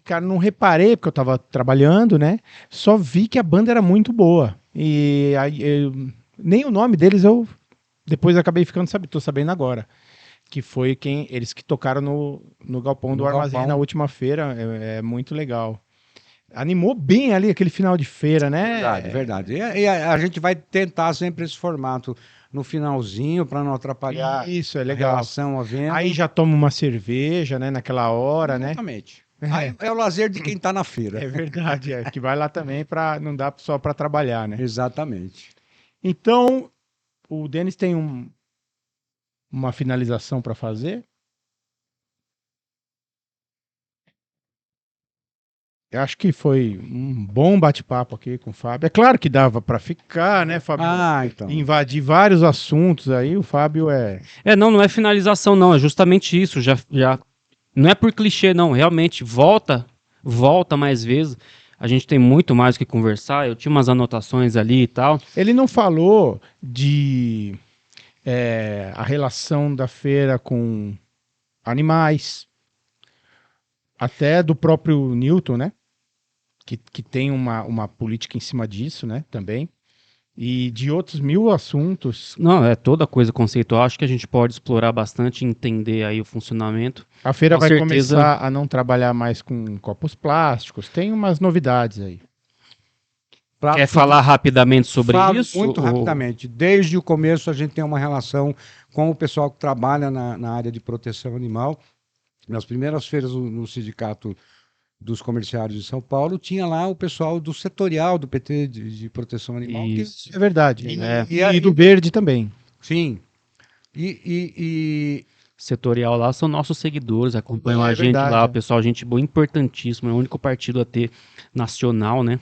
cara, não reparei, porque eu tava trabalhando, né? Só vi que a banda era muito boa. E aí, nem o nome deles eu depois acabei ficando tô sabendo agora. Que foi eles que tocaram no Galpão do Armazém na última feira. É muito legal. Animou bem ali aquele final de feira, né? Verdade, verdade. E a gente vai tentar sempre esse formato no finalzinho para não atrapalhar Isso, é a legal. relação à venda. Aí já toma uma cerveja, né? Naquela hora, né? Exatamente. Aí é o lazer de quem está na É feira. verdade, que vai lá também para não dá só para trabalhar, né? Exatamente. Então, o Denis tem uma finalização para fazer. Eu acho que foi um bom bate-papo aqui com o Fábio. É claro que dava para ficar, né, Fábio? Ah, então. Invadir vários assuntos aí. O Fábio é. Não é finalização, não. É justamente isso. Já não é por clichê, não. Realmente, volta mais vezes. A gente tem muito mais o que conversar. Eu tinha umas anotações ali e tal. Ele não falou de a relação da feira com animais, até do próprio Newton, né? Que tem uma política em cima disso, né? Também. E de outros 1000 assuntos. Não, é toda coisa conceitual. Acho que a gente pode explorar bastante e entender aí o funcionamento. A feira Com vai certeza. começar a não trabalhar mais com copos plásticos. Tem umas novidades aí. Quer falar rapidamente sobre Falo isso? muito rapidamente. Desde o começo a gente tem uma relação com o pessoal que trabalha na área de proteção animal. Nas primeiras feiras no Sindicato dos Comerciários de São Paulo, tinha lá o pessoal do setorial do PT de proteção animal. Isso. É verdade. E E do verde também. Sim. E Setorial lá são nossos seguidores, acompanham a gente verdade, lá, o é. pessoal, gente boa, importantíssimo, é o único partido a ter nacional, né?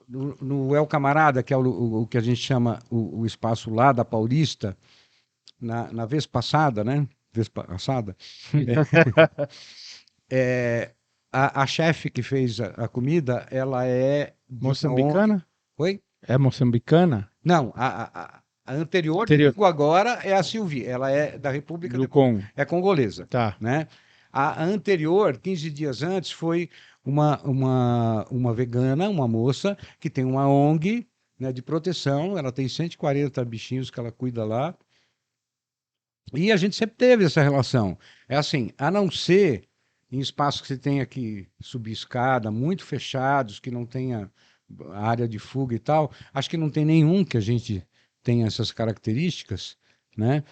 no El Camarada, que é o que a gente chama o espaço lá da Paulista, na vez passada, né? Vez passada, a chefe que fez a comida, ela é de uma Moçambicana? Oi? É moçambicana? Não, a anterior, Anterior. digo agora, é a Silvi, ela é da República Do Congo. é congolesa, Tá. né? A anterior, 15 dias antes, foi uma vegana, uma moça, que tem uma ONG, né, de proteção, ela tem 140 bichinhos que ela cuida lá, e a gente sempre teve essa relação. É assim, a não ser em espaços que você tenha que subir escada, muito fechados, que não tenha área de fuga e tal, acho que não tem nenhum que a gente tenha essas características, né?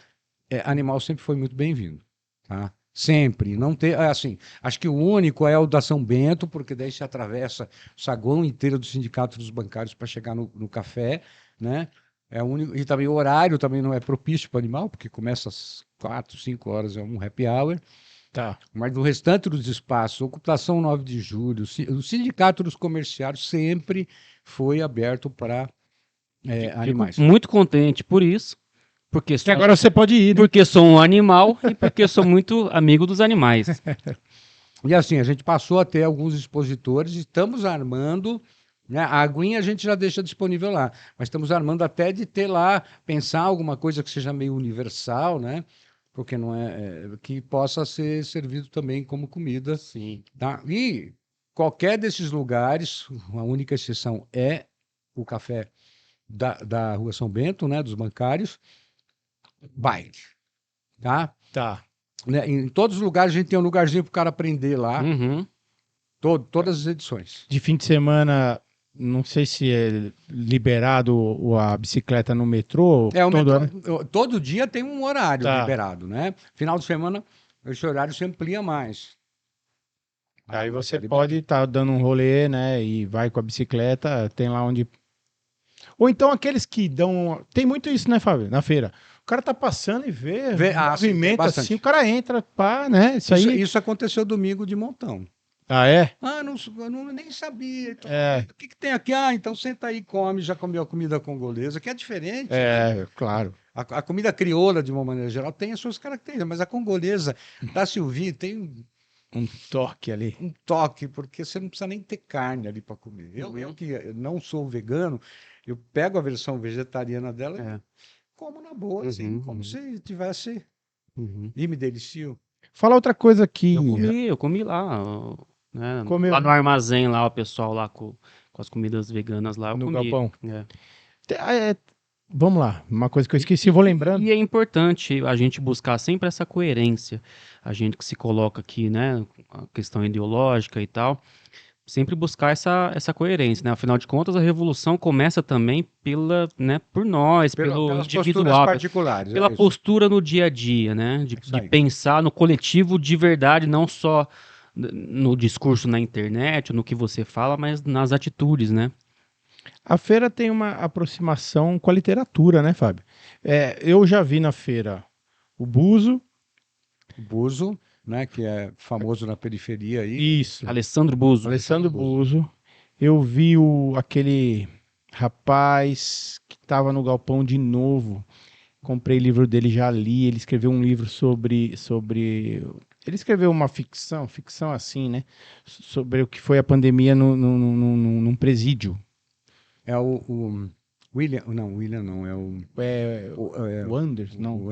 Animal sempre foi muito bem-vindo, tá? Sempre, não ter, assim, acho que o único é o da São Bento, porque daí se atravessa o saguão inteiro do Sindicato dos Bancários para chegar no café, né? É o único, e também o horário também não é propício para animal, porque começa às 4, 5 horas, é um happy hour. Tá. Mas do restante dos espaços, ocupação 9 de julho, o Sindicato dos Comerciários sempre foi aberto para animais. Fico muito contente por isso, porque E agora você pode ir, né? porque sou um animal e porque sou muito amigo dos animais. E assim, a gente passou a ter alguns expositores, estamos armando, né? A aguinha a gente já deixa disponível lá, mas estamos armando até de ter lá, pensar alguma coisa que seja meio universal, né? Porque não que possa ser servido também como comida. Sim. Tá? E qualquer desses lugares, a única exceção é o café da Rua São Bento, né? Dos bancários, baile, tá? Tá. Né? Em todos os lugares a gente tem um lugarzinho para o cara aprender lá. Uhum. Todas as edições. De fim de semana, não sei se é liberado a bicicleta no metrô. O todo, metrô, todo dia tem um horário Tá. liberado, né? Final de semana, esse horário se amplia mais. Aí você pode estar dando um rolê, né? E vai com a bicicleta, tem lá onde. Ou então aqueles que dão. Tem muito isso, né, Fábio? Na feira. O cara tá passando e vê, sim, tem movimenta bastante. assim, o cara entra, pá, né? Isso aí. Isso aconteceu domingo de montão. Ah, é? Eu nem sabia. Então, É. o que tem aqui? Então senta aí e come. Já comeu a comida congolesa, que é diferente. É, claro. A comida crioula, de uma maneira geral, tem as suas características, mas a congolesa da Silvi tem Um toque ali. um toque, porque você não precisa nem ter carne ali para comer. Eu que não sou vegano, eu pego a versão vegetariana dela e como na boa, assim, como se tivesse e me delicio. Fala outra coisa aqui. Eu comi lá, né? Comeu. Lá no armazém, lá, o pessoal lá com as comidas veganas lá, eu No comi. galpão. É. Vamos lá, uma coisa que eu esqueci, vou lembrando. E é importante a gente buscar sempre essa coerência. A gente que se coloca aqui, né, a questão ideológica e tal, sempre buscar essa coerência, né? Afinal de contas, a revolução começa também né, por nós, pelo Pelas posturas individual, particulares. pela É isso. postura no dia a dia, né? Isso De aí. pensar no coletivo de verdade, não só no discurso na internet, no que você fala, mas nas atitudes, né? A feira tem uma aproximação com a literatura, né, Fábio? Eu já vi na feira o Buzo. Buzo, né, que é famoso na periferia aí. Isso. Alessandro Buzo. Alessandro Buzo. Eu vi aquele rapaz que estava no Galpão de novo. Comprei livro dele, já li. Ele escreveu um livro sobre. Ele escreveu uma ficção assim, né? Sobre o que foi a pandemia num presídio. É o William, não, William não, é o... O Anders, não.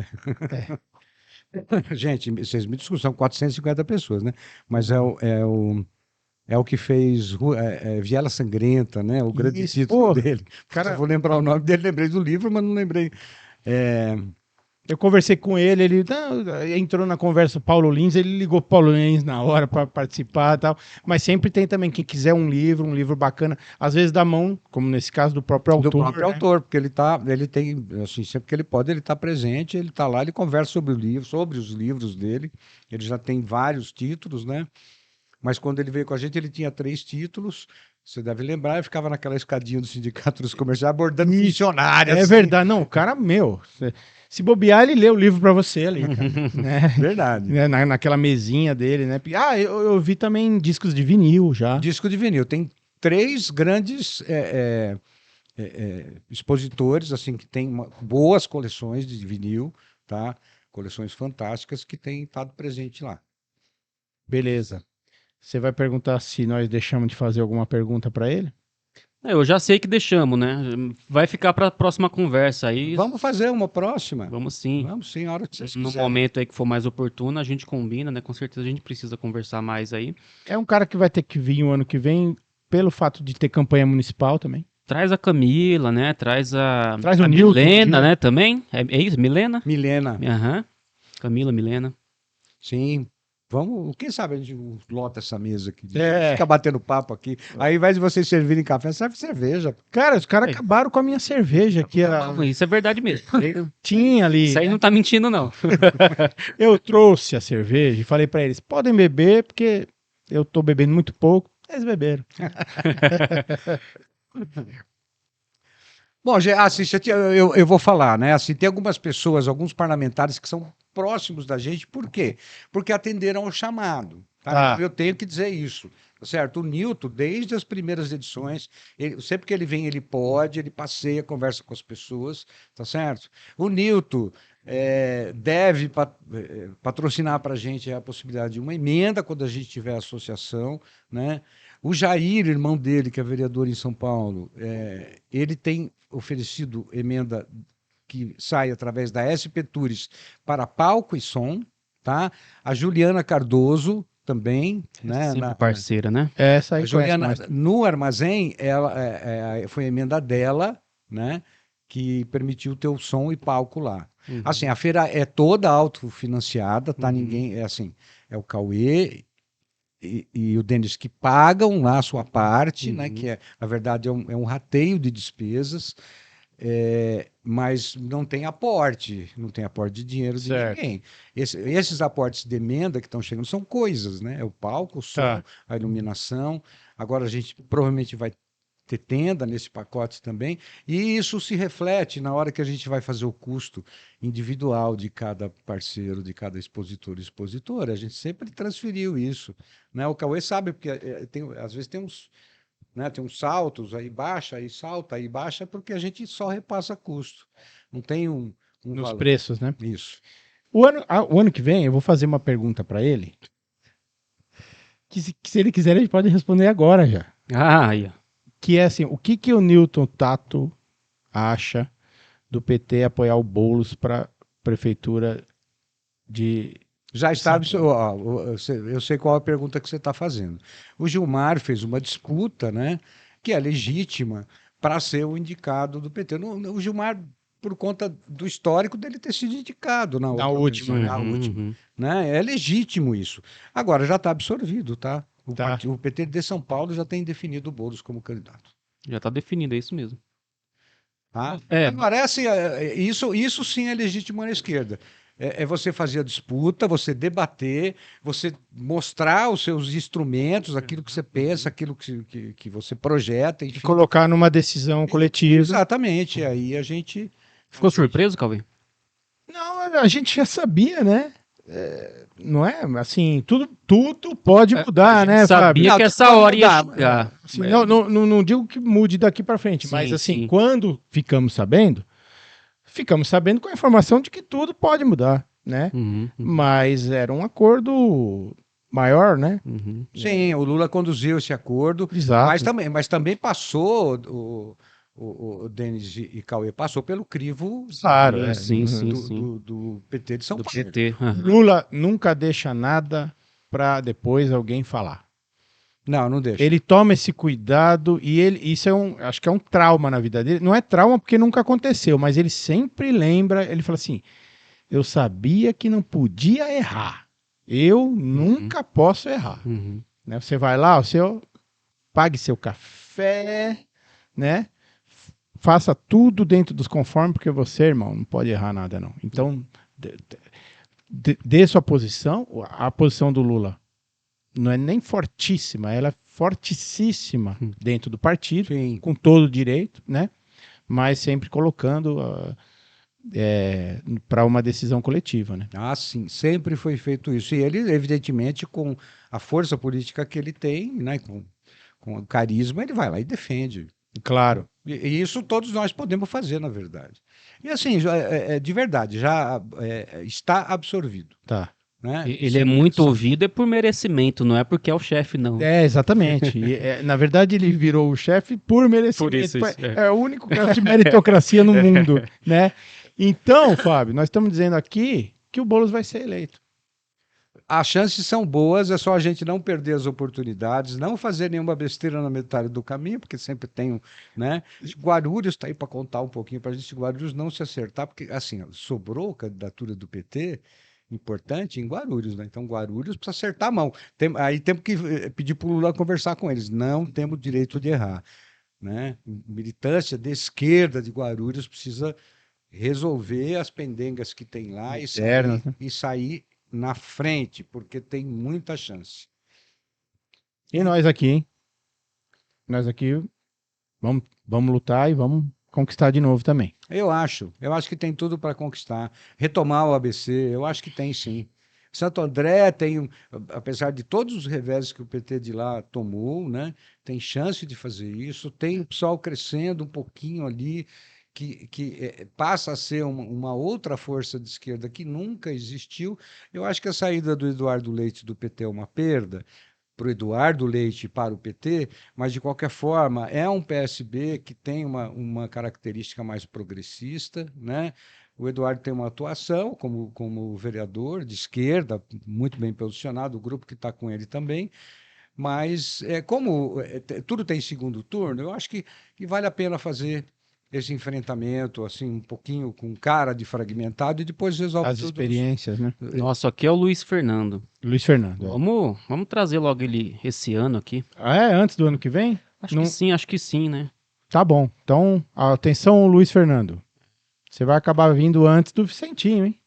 Gente, vocês me desculpem, são 450 pessoas, né? Mas é o que fez Viela Sangrenta, né? O grande Isso, título pô, dele. cara- Eu vou lembrar o nome dele, lembrei do livro, mas não lembrei. Eu conversei com ele, entrou na conversa o Paulo Lins, ele ligou pro Paulo Lins na hora para participar e tal. Mas sempre tem também, quem quiser um livro bacana, às vezes da mão, como nesse caso do próprio autor. Do próprio né? autor, porque ele tem, assim, sempre que ele pode, ele está presente, ele está lá, ele conversa sobre o livro, sobre os livros dele. Ele já tem vários títulos, né? Mas quando ele veio com a gente, ele tinha 3 títulos. Você deve lembrar, ele ficava naquela escadinha do Sindicato dos Comerciais abordando funcionários. É assim. verdade, não, o cara, se bobear, ele lê o livro para você ali, cara, né? Verdade. Né, naquela mesinha dele, né? Eu vi também discos de vinil já. Disco de vinil. Tem 3 grandes expositores, assim, que tem boas coleções de vinil, tá? Coleções fantásticas que têm estado presente lá. Beleza. Você vai perguntar se nós deixamos de fazer alguma pergunta para ele? Eu já sei que deixamos, né? Vai ficar para a próxima conversa aí. Vamos fazer uma próxima? Vamos sim. Vamos sim, a hora que vocês No quiserem. momento aí que for mais oportuno, a gente combina, né? Com certeza a gente precisa conversar mais aí. É um cara que vai ter que vir o ano que vem, pelo fato de ter campanha municipal também. Traz a Camila, né? Traz Traz o a Newton, Milena, Gil. né? Também. É isso? Milena? Milena, Aham. Camila, Milena. sim. Vamos, quem sabe a gente lota essa mesa aqui. É. Fica batendo papo aqui. Aí, ao invés de vocês servirem café, serve cerveja. Cara, os caras acabaram com a minha cerveja aqui. Isso é verdade mesmo. Tinha ali. Isso aí não tá mentindo, não. Eu trouxe a cerveja e falei pra eles: podem beber, porque eu tô bebendo muito pouco. Eles beberam. Bom, assim, eu vou falar, né? Assim, tem algumas pessoas, alguns parlamentares que são próximos da gente, por quê? Porque atenderam ao chamado. Tá? Ah. Eu tenho que dizer isso, certo? O Newton, desde as primeiras edições, sempre que ele vem, ele pode, ele passeia, conversa com as pessoas, tá certo? O Newton deve patrocinar para a gente a possibilidade de uma emenda quando a gente tiver associação, né? O Jair, irmão dele, que é vereador em São Paulo, ele tem oferecido emenda que sai através da SP Tours para palco e som, tá? A Juliana Cardoso também, né? Sempre parceira, né? Essa aí A Juliana, conhece mais. no armazém, ela foi a emenda dela, né? Que permitiu ter o som e palco lá. Uhum. Assim, a feira é toda autofinanciada, tá? Uhum. Ninguém, é o Cauê e o Denis que pagam lá a sua parte, né? Que na verdade, é um rateio de despesas, mas não tem aporte de dinheiro de Certo. ninguém. Esses aportes de emenda que estão chegando são coisas, né? É o palco, o som, Tá. a iluminação. Agora a gente provavelmente vai ter tenda nesse pacote também, e isso se reflete na hora que a gente vai fazer o custo individual de cada parceiro, de cada expositor e expositora. A gente sempre transferiu isso, né? O Cauê sabe, porque às vezes tem uns, né, tem uns saltos, aí baixa, aí salta, aí baixa, porque a gente só repassa custo. Não tem um Nos valor. preços, né? Isso. O ano que vem, eu vou fazer uma pergunta pra ele. Que se ele quiser, ele pode responder agora já. Ah, aí, ó. Que é assim: o que o Newton Tato acha do PT apoiar o Boulos para prefeitura de. Já está. Eu sei qual a pergunta que você está fazendo. O Gilmar fez uma disputa, né, que é legítima para ser o indicado do PT. O Gilmar por conta do histórico dele ter sido indicado na outra última, eleição, na última, né? É legítimo isso. Agora já está absorvido, tá? O PT de São Paulo já tem definido o Boulos como candidato. Já está definido, é isso mesmo. Tá? É. Agora, isso sim é legítimo na esquerda. É você fazer a disputa, você debater, você mostrar os seus instrumentos, aquilo que você pensa, aquilo que você projeta, enfim. E colocar numa decisão coletiva. Exatamente. Aí a gente... Ficou surpreso, Calvin? Não, a gente já sabia, né? Não é? Assim, tudo pode mudar, né, Fábio? Sabia que essa hora ia chegar. Assim, não digo que mude daqui para frente, mas assim, quando ficamos sabendo com a informação de que tudo pode mudar, né? Mas era um acordo maior, né? Sim, o Lula conduziu esse acordo, Exato. mas também passou, o Denis e Cauê passou pelo crivo Claro, do PT de São Paulo. PT. Lula nunca deixa nada para depois alguém falar. Não deixa. Ele toma esse cuidado e isso acho que é um trauma na vida dele. Não é trauma porque nunca aconteceu, mas ele sempre lembra, ele fala assim, eu sabia que não podia errar. Eu nunca posso errar. Né? Você vai lá, pague seu café, né? Faça tudo dentro dos conformes, porque você, irmão, não pode errar nada, não. Então, dê sua posição, a posição do Lula não é nem fortíssima, ela é fortíssima dentro do partido, sim, com todo o direito, né? Mas sempre colocando para uma decisão coletiva, né? Ah, sim, sempre foi feito isso. E ele, evidentemente, com a força política que ele tem, né, com o carisma, ele vai lá e defende. Claro. E isso todos nós podemos fazer, na verdade. E assim, de verdade, já está absorvido. Tá. Né? Ele é muito ouvido por merecimento, não é porque é o chefe, não. Exatamente. Na verdade, ele virou o chefe por merecimento. Por isso, é o único caso de meritocracia no mundo, né? Então, Fábio, nós estamos dizendo aqui que o Boulos vai ser eleito. As chances são boas, é só a gente não perder as oportunidades, não fazer nenhuma besteira na metade do caminho, porque sempre tem, né? Guarulhos está aí para contar um pouquinho para a gente, Guarulhos não se acertar, porque assim, sobrou candidatura do PT importante em Guarulhos, né? Então Guarulhos precisa acertar a mão. Aí temos que pedir para o Lula conversar com eles, não temos direito de errar, né? Militância de esquerda de Guarulhos precisa resolver as pendengas que tem lá e sair na frente, porque tem muita chance. E nós aqui, hein? Nós aqui vamos lutar e vamos conquistar de novo também. Eu acho que tem tudo para conquistar. Retomar o ABC, eu acho que tem sim. Santo André tem, apesar de todos os reveses que o PT de lá tomou, né, tem chance de fazer isso. Tem o PSOL crescendo um pouquinho ali, que passa a ser uma outra força de esquerda que nunca existiu. Eu acho que a saída do Eduardo Leite do PT é uma perda para o Eduardo Leite e para o PT, mas de qualquer forma é um PSB que tem uma característica mais progressista, né? O Eduardo tem uma atuação como vereador de esquerda, muito bem posicionado, o grupo que está com ele também, mas como tudo tem segundo turno, eu acho que vale a pena fazer esse enfrentamento, assim, um pouquinho com cara de fragmentado e depois resolve as experiências, né? Nossa, aqui é o Luiz Fernando. Luiz Fernando. Vamos trazer logo ele esse ano aqui. Antes do ano que vem? Acho que sim, né? Tá bom. Então, atenção, Luiz Fernando. Você vai acabar vindo antes do Vicentinho, hein?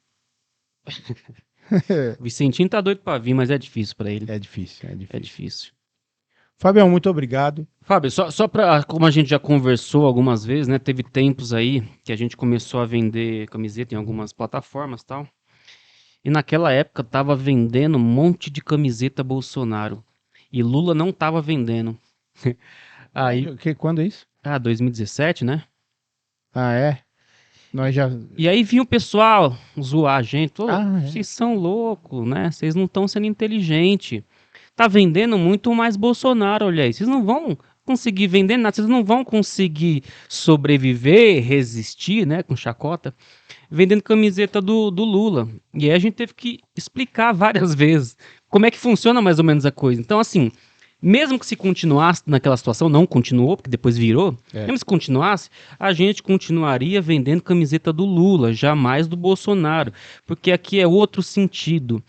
O Vicentinho tá doido pra vir, mas é difícil pra ele. É difícil. É difícil. Fabião, muito obrigado. Fábio, só para, como a gente já conversou algumas vezes, né? Teve tempos aí que a gente começou a vender camiseta em algumas plataformas e tal. E naquela época tava vendendo um monte de camiseta Bolsonaro. E Lula não tava vendendo. Aí, Quando é isso? 2017, né? Nós já... E aí vinha o pessoal zoar a gente. Vocês são loucos, né? Vocês não estão sendo inteligentes. Tá vendendo muito mais Bolsonaro, olha aí. Vocês não vão conseguir vender nada, vocês não vão conseguir sobreviver, resistir, né, com chacota, vendendo camiseta do Lula. E aí a gente teve que explicar várias vezes como é que funciona mais ou menos a coisa. Então, assim, Mesmo que se continuasse naquela situação, não continuou, porque depois virou, mesmo se continuasse, a gente continuaria vendendo camiseta do Lula, jamais do Bolsonaro, porque aqui é outro sentido.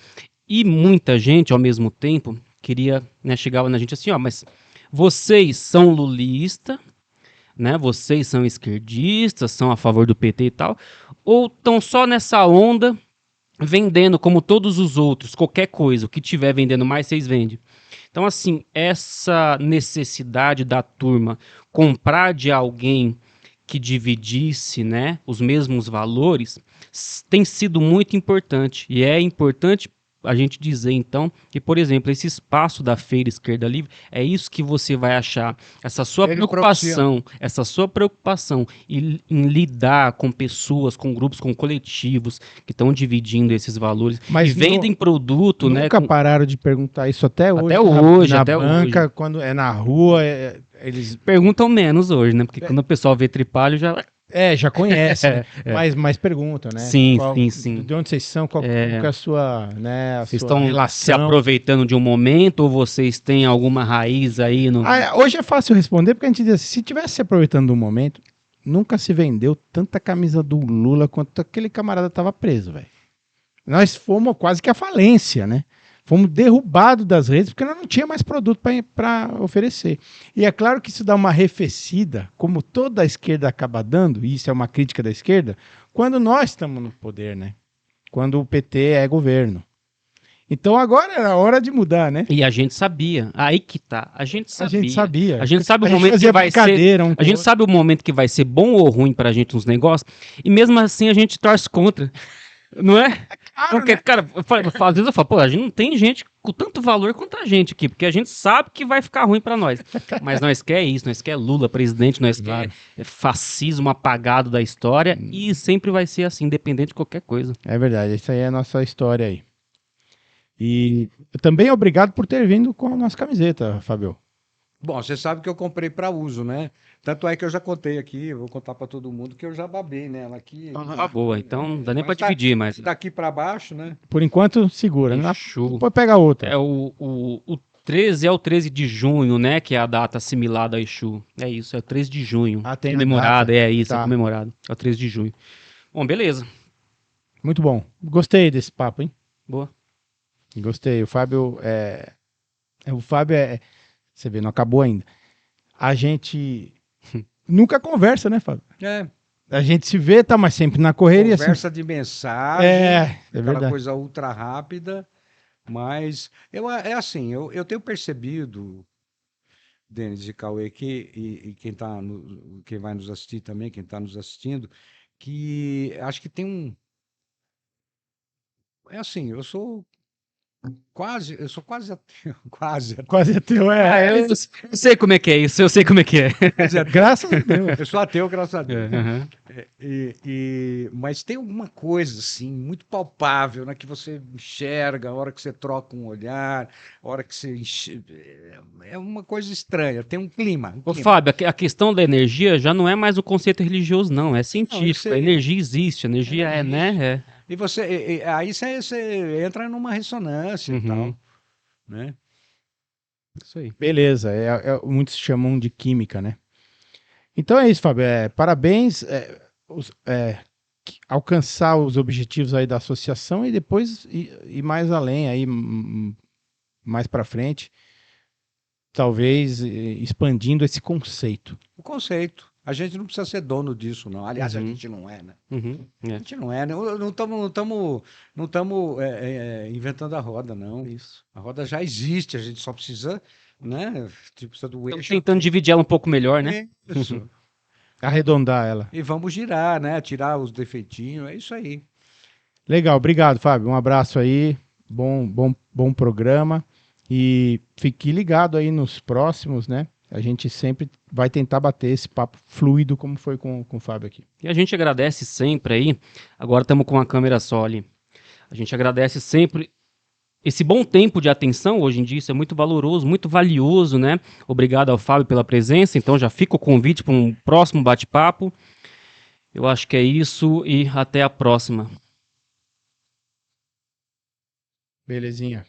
E muita gente, ao mesmo tempo, queria, né, chegava na gente assim, ó, mas vocês são lulistas, né, vocês são esquerdistas, são a favor do PT e tal, ou estão só nessa onda, vendendo como todos os outros, qualquer coisa, o que tiver vendendo mais, vocês vendem. Então, assim, essa necessidade da turma comprar de alguém que dividisse, né, os mesmos valores, tem sido muito importante. E é importante a gente dizer, então, que, por exemplo, esse espaço da Feira Esquerda Livre, é isso que você vai achar, essa sua preocupação em lidar com pessoas, com grupos, com coletivos que estão dividindo esses valores Mas e vendem produto, né? Nunca pararam de perguntar isso até hoje. Na banca, quando é na rua, eles perguntam menos hoje, né? Porque quando o pessoal vê Tripalho já... já conhece, né? Mas perguntam, né? Sim. De onde vocês são, qual que é a sua, né, vocês estão se aproveitando de um momento ou vocês têm alguma raiz aí no... Hoje é fácil responder, porque a gente diz assim, se tivesse se aproveitando do momento, nunca se vendeu tanta camisa do Lula quanto aquele camarada estava preso, velho. Nós fomos quase que a falência, né? Fomos derrubados das redes porque nós não tinha mais produto para oferecer. E é claro que isso dá uma arrefecida, como toda a esquerda acaba dando, e isso é uma crítica da esquerda, quando nós estamos no poder, né? Quando o PT é governo. Então agora era hora de mudar, né? E a gente sabia. Aí que tá. A gente sabia. A gente sabe o momento que vai ser. A gente sabe o momento que vai ser bom ou ruim pra gente nos negócios. E mesmo assim a gente torce contra. Não é? Claro, porque, né? cara, às vezes eu falo, pô, a gente não tem gente com tanto valor quanto a gente aqui, porque a gente sabe que vai ficar ruim pra nós. Mas nós quer isso, nós quer Lula presidente, nós quer fascismo apagado da história e sempre vai ser assim, independente de qualquer coisa. É verdade, isso aí é a nossa história aí. E também obrigado por ter vindo com a nossa camiseta, Fábio. Bom, você sabe que eu comprei para uso, né? Tanto é que eu já contei aqui, eu vou contar para todo mundo que eu já babei nela aqui. Ah, boa, então não dá nem para dividir, mas... Daqui para baixo, né? Por enquanto, segura. Depois pega outra. É o 13 é o 13 de junho, né? Que é a data assimilada a Exu. É isso, é o 13 de junho. Tem comemorado, é isso, é comemorado. É o 13 de junho. Bom, beleza. Muito bom. Gostei desse papo, hein? Boa. Gostei. O Fábio você vê, não acabou ainda. A gente nunca conversa, né, Fábio? A gente se vê, tá, mas sempre na correria. Conversa assim. de mensagem, aquela verdade. coisa ultra rápida. Mas é assim, eu tenho percebido, Denis e Cauê, e quem vai nos assistir também, quem está nos assistindo, que acho que tem um... É assim, eu sou quase ateu, Quase ateu, eu sei como é que é isso, eu sei como é que é. Graças a Deus. Eu sou ateu, graças a Deus. Uhum. Mas tem alguma coisa, assim, muito palpável, né, que você enxerga, a hora que você troca um olhar, a hora que você... É uma coisa estranha, tem um clima. Ô, Fábio, a questão da energia já não é mais um conceito religioso, não, é científico. A energia existe, a energia né? E aí você entra numa ressonância e tal, né? Isso aí. Beleza, muitos chamam de química, né? Então é isso, Fábio. Parabéns. Alcançar os objetivos aí da associação e depois ir mais além, aí, mais para frente, talvez expandindo esse conceito. O conceito. A gente não precisa ser dono disso, não. Aliás, a gente não é, né? A gente não é, né? Não estamos inventando a roda, não. Isso. A roda já existe, a gente só precisa, né? Precisa do eixo. Estamos tentando dividir ela um pouco melhor, né? Isso. Arredondar ela. E vamos girar, né? Tirar os defeitinhos, é isso aí. Legal, obrigado, Fábio. Um abraço aí, bom programa. E fique ligado aí nos próximos, né? A gente sempre vai tentar bater esse papo fluido como foi com o Fábio aqui. E a gente agradece sempre aí, agora estamos com a câmera só ali, a gente agradece sempre esse bom tempo de atenção hoje em dia, isso é muito valoroso, muito valioso, né? Obrigado ao Fábio pela presença, então já fica o convite para um próximo bate-papo. Eu acho que é isso e até a próxima. Belezinha.